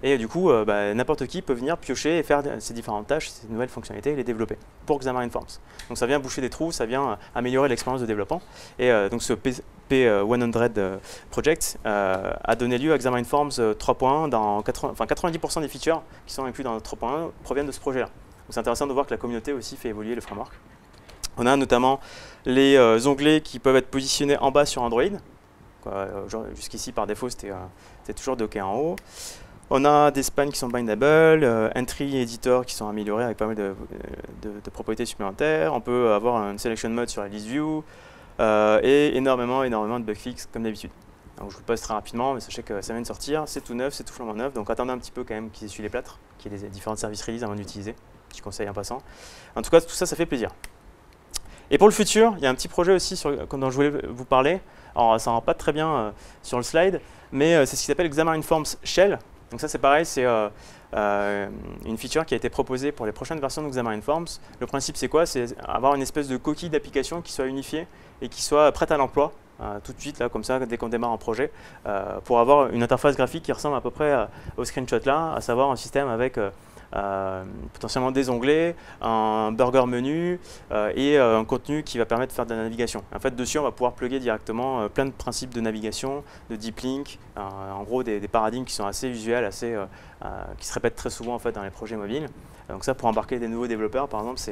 Et du coup, n'importe qui peut venir piocher et faire ces différentes tâches, ces nouvelles fonctionnalités et les développer pour Xamarin Forms. Donc ça vient boucher des trous, ça vient améliorer l'expérience de développement. Et donc ce P100 project a donné lieu à Xamarin Forms 3.1. 90% des features qui sont inclus dans 3.1 proviennent de ce projet-là. Donc c'est intéressant de voir que la communauté aussi fait évoluer le framework. On a notamment les onglets qui peuvent être positionnés en bas sur Android. Jusqu'ici, par défaut, c'était toujours docké en haut. On a des spans qui sont bindable, entry editor qui sont améliorés avec pas mal de propriétés supplémentaires. On peut avoir un selection mode sur la list view et énormément de bug fix comme d'habitude. Donc je vous le passe très rapidement, mais sachez que ça vient de sortir, c'est tout neuf, c'est tout flambant neuf. Donc attendez un petit peu quand même qu'ils essuient les plâtres, qu'il y ait des différentes services release avant d'utiliser. Je conseille en passant. En tout cas, tout ça, ça fait plaisir. Et pour le futur, il y a un petit projet aussi dont je voulais vous parler. Alors ça ne rend pas très bien sur le slide, mais c'est ce qui s'appelle Xamarin Forms Shell. Donc ça c'est pareil, c'est une feature qui a été proposée pour les prochaines versions de Xamarin Forms. Le principe c'est quoi? C'est avoir une espèce de coquille d'application qui soit unifiée et qui soit prête à l'emploi tout de suite, là, comme ça, dès qu'on démarre un projet, pour avoir une interface graphique qui ressemble à peu près au screenshot là, à savoir un système avec potentiellement des onglets, un burger menu et un contenu qui va permettre de faire de la navigation. En fait, dessus, on va pouvoir plugger directement plein de principes de navigation, de deep link, en gros des paradigmes qui sont assez usuels, qui se répètent très souvent en fait, dans les projets mobiles. Donc ça, pour embarquer des nouveaux développeurs, par exemple, ça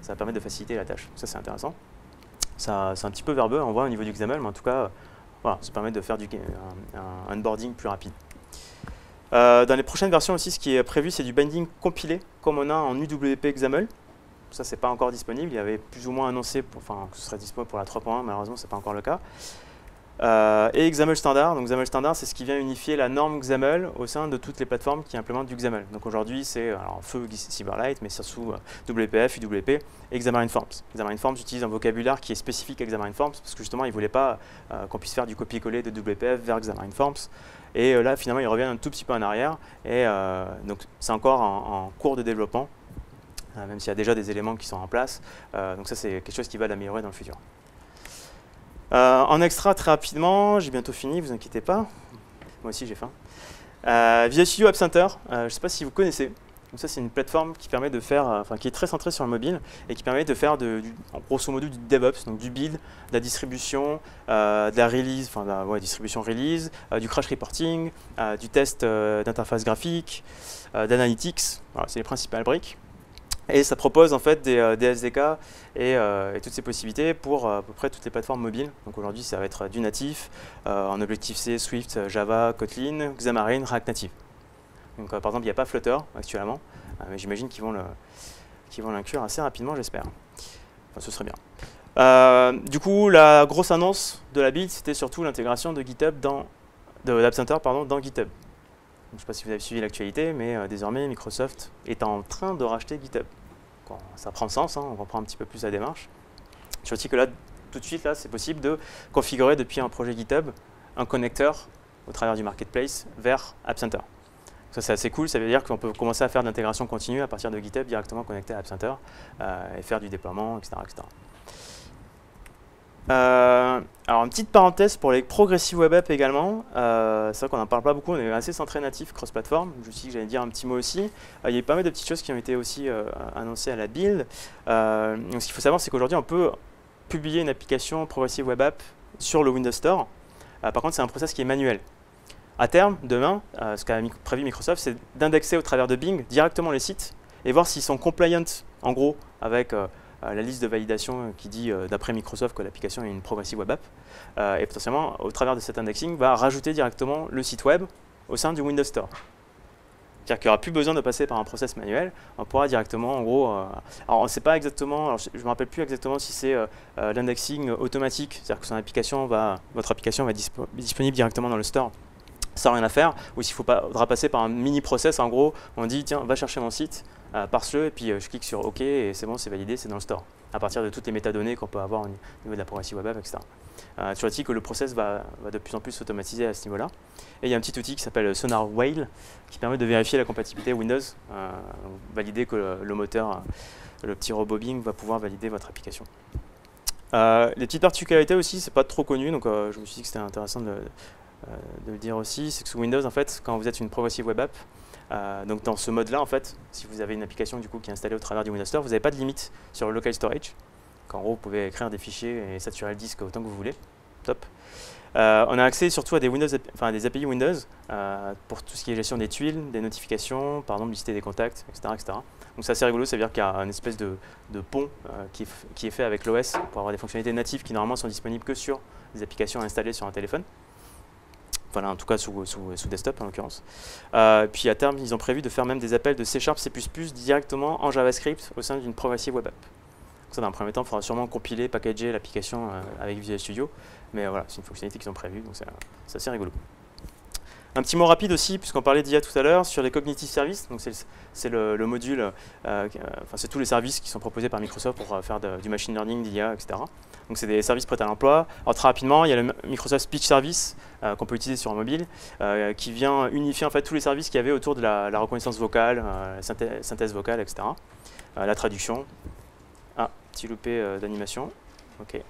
va permettre de faciliter la tâche. Ça, c'est intéressant. C'est un petit peu verbeux, on voit au niveau du XAML, mais en tout cas, voilà, ça permet de faire un onboarding plus rapide. Dans les prochaines versions aussi, ce qui est prévu, c'est du binding compilé, comme on a en UWP XAML. Ça, c'est pas encore disponible. Il y avait plus ou moins annoncé que ce serait disponible pour la 3.1, malheureusement, c'est pas encore le cas. Et XAML standard. Donc XAML standard, c'est ce qui vient unifier la norme XAML au sein de toutes les plateformes qui implémentent du XAML. Donc aujourd'hui, c'est Feu, Silverlight, mais surtout WPF, UWP et Xamarin Forms. Xamarin Forms utilise un vocabulaire qui est spécifique à Xamarin Forms parce que justement, ils ne voulaient pas qu'on puisse faire du copier-coller de WPF vers Xamarin Forms. Et là, finalement, ils reviennent un tout petit peu en arrière. Et donc, c'est encore en cours de développement, même s'il y a déjà des éléments qui sont en place. Donc ça, c'est quelque chose qui va l'améliorer dans le futur. En extra, très rapidement, j'ai bientôt fini, vous inquiétez pas. Moi aussi, j'ai faim. Visual Studio App Center, je ne sais pas si vous connaissez. Donc ça, c'est une plateforme qui permet de faire, qui est très centrée sur le mobile et qui permet de faire, grosso modo, du DevOps, donc du build, de la distribution, de la release, distribution release, du crash reporting, du test d'interface graphique, d'analytics. Voilà, c'est les principales briques. Et ça propose en fait des SDK et toutes ces possibilités pour à peu près toutes les plateformes mobiles. Donc aujourd'hui, ça va être du natif, en Objective-C, Swift, Java, Kotlin, Xamarin, React Native. Donc par exemple, il n'y a pas Flutter actuellement, mais j'imagine qu'ils vont l'inclure assez rapidement, j'espère. Enfin, ce serait bien. Du coup, la grosse annonce de la build, c'était surtout l'intégration de GitHub d'App Center dans GitHub. Je ne sais pas si vous avez suivi l'actualité, mais désormais, Microsoft est en train de racheter GitHub. Bon, ça prend sens, hein, on comprend un petit peu plus la démarche. Je dis que là, tout de suite, là, c'est possible de configurer depuis un projet GitHub un connecteur au travers du marketplace vers App Center. Ça, c'est assez cool, ça veut dire qu'on peut commencer à faire de l'intégration continue à partir de GitHub directement connecté à App Center et faire du déploiement, etc. Alors une petite parenthèse pour les Progressive Web Apps également, c'est vrai qu'on n'en parle pas beaucoup, on est assez centré natif cross-platform, je me suis dit que j'allais dire un petit mot aussi. Il y a eu pas mal de petites choses qui ont été aussi annoncées à la build. Donc ce qu'il faut savoir, c'est qu'aujourd'hui on peut publier une application Progressive Web App sur le Windows Store. Par contre, c'est un process qui est manuel. À terme, demain, ce qu'a prévu Microsoft, c'est d'indexer au travers de Bing directement les sites et voir s'ils sont compliant, en gros, avec la liste de validation qui dit, d'après Microsoft, que l'application est une Progressive Web App. Et potentiellement, au travers de cet indexing, va rajouter directement le site web au sein du Windows Store. C'est-à-dire qu'il n'y aura plus besoin de passer par un process manuel. On pourra directement, en gros, alors on ne sait pas exactement, je ne me rappelle plus exactement si c'est l'indexing automatique, c'est-à-dire que votre application va être disponible directement dans le store sans rien à faire, ou s'il faudra passer par un mini process, en gros, on dit tiens, va chercher mon site, parse-le, et puis je clique sur OK, et c'est bon, c'est validé, c'est dans le store, à partir de toutes les métadonnées qu'on peut avoir au niveau de la Progressive Web App, etc. Toujours dit que le process va de plus en plus s'automatiser à ce niveau-là. Et il y a un petit outil qui s'appelle Sonar Whale qui permet de vérifier la compatibilité Windows, valider que le moteur, le petit robot Bing va pouvoir valider votre application. Les petites particularités aussi, c'est pas trop connu, donc je me suis dit que c'était intéressant de le dire aussi, c'est que sous Windows, en fait, quand vous êtes une Progressive Web App, donc dans ce mode-là, en fait, si vous avez une application du coup, qui est installée au travers du Windows Store, vous n'avez pas de limite sur le local storage. En gros, vous pouvez écrire des fichiers et saturer le disque autant que vous voulez. Top. On a accès surtout à des API Windows pour tout ce qui est gestion des tuiles, des notifications, par exemple lister des contacts, etc. etc. Donc c'est assez rigolo, ça veut dire qu'il y a une espèce de pont qui est fait avec l'OS pour avoir des fonctionnalités natives qui normalement sont disponibles que sur des applications installées sur un téléphone. Voilà, en tout cas sous desktop en l'occurrence. Puis à terme, ils ont prévu de faire même des appels de C#, C++ directement en JavaScript au sein d'une Progressive Web App. Donc ça, dans un premier temps, il faudra sûrement compiler, packager l'application avec Visual Studio. Mais voilà, c'est une fonctionnalité qu'ils ont prévue, donc c'est assez rigolo. Un petit mot rapide aussi, puisqu'on parlait d'IA tout à l'heure, sur les Cognitive Services. Donc c'est le module, c'est tous les services qui sont proposés par Microsoft pour faire du machine learning, d'IA, etc. Donc c'est des services prêts à l'emploi. Alors très rapidement, il y a le Microsoft Speech Service qu'on peut utiliser sur un mobile, qui vient unifier en fait tous les services qu'il y avait autour de la reconnaissance vocale, la synthèse vocale, etc. La traduction. Ah, petit loupé d'animation. Ok.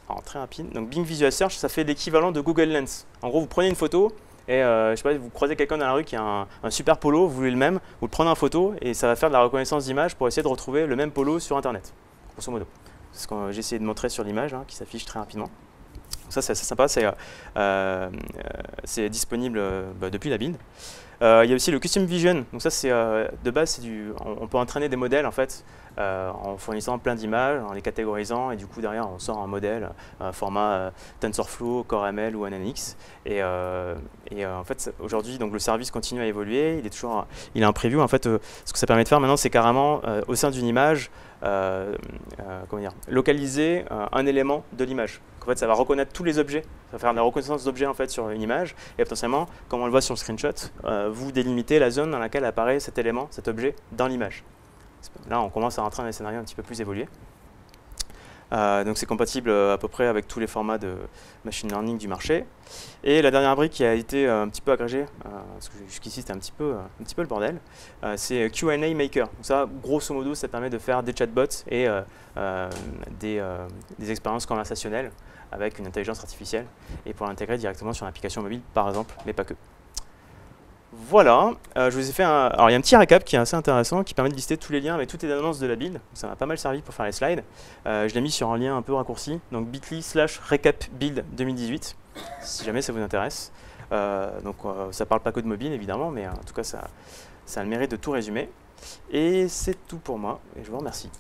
Alors, très rapide. Donc Bing Visual Search, ça fait l'équivalent de Google Lens. En gros, vous prenez une photo et je sais pas, vous croisez quelqu'un dans la rue qui a un super polo, vous voulez le même, vous le prenez en photo et ça va faire de la reconnaissance d'image pour essayer de retrouver le même polo sur Internet, grosso modo. C'est ce que j'ai essayé de montrer sur l'image, qui s'affiche très rapidement. Ça, c'est assez sympa, c'est disponible depuis la build. Il y a aussi le Custom Vision. Donc ça, de base, on peut entraîner des modèles en fait, en fournissant plein d'images, en les catégorisant, et du coup derrière on sort un modèle format TensorFlow, CoreML ou NNX. Et en fait aujourd'hui, donc le service continue à évoluer. Il est en preview. En fait, ce que ça permet de faire maintenant, c'est carrément au sein d'une image, localiser un élément de l'image. En fait, ça va reconnaître tous les objets, ça va faire de la reconnaissance d'objets en fait sur une image, et potentiellement, comme on le voit sur le screenshot, vous délimitez la zone dans laquelle apparaît cet élément, cet objet, dans l'image. Là, on commence à rentrer dans des scénarios un petit peu plus évolués. Donc c'est compatible à peu près avec tous les formats de machine learning du marché. Et la dernière brique qui a été un petit peu agrégée, parce que jusqu'ici c'était un petit peu le bordel, c'est Q&A Maker. Donc ça, grosso modo, ça permet de faire des chatbots et des expériences conversationnelles avec une intelligence artificielle et pour l'intégrer directement sur une application mobile, par exemple, mais pas que. Voilà, je vous ai fait alors il y a un petit récap qui est assez intéressant, qui permet de lister tous les liens avec toutes les annonces de la build. Ça m'a pas mal servi pour faire les slides. Je l'ai mis sur un lien un peu raccourci, donc bit.ly/recapbuild 2018, si jamais ça vous intéresse. Donc ça parle pas que de mobile évidemment, mais en tout cas ça a le mérite de tout résumer. Et c'est tout pour moi, et je vous remercie.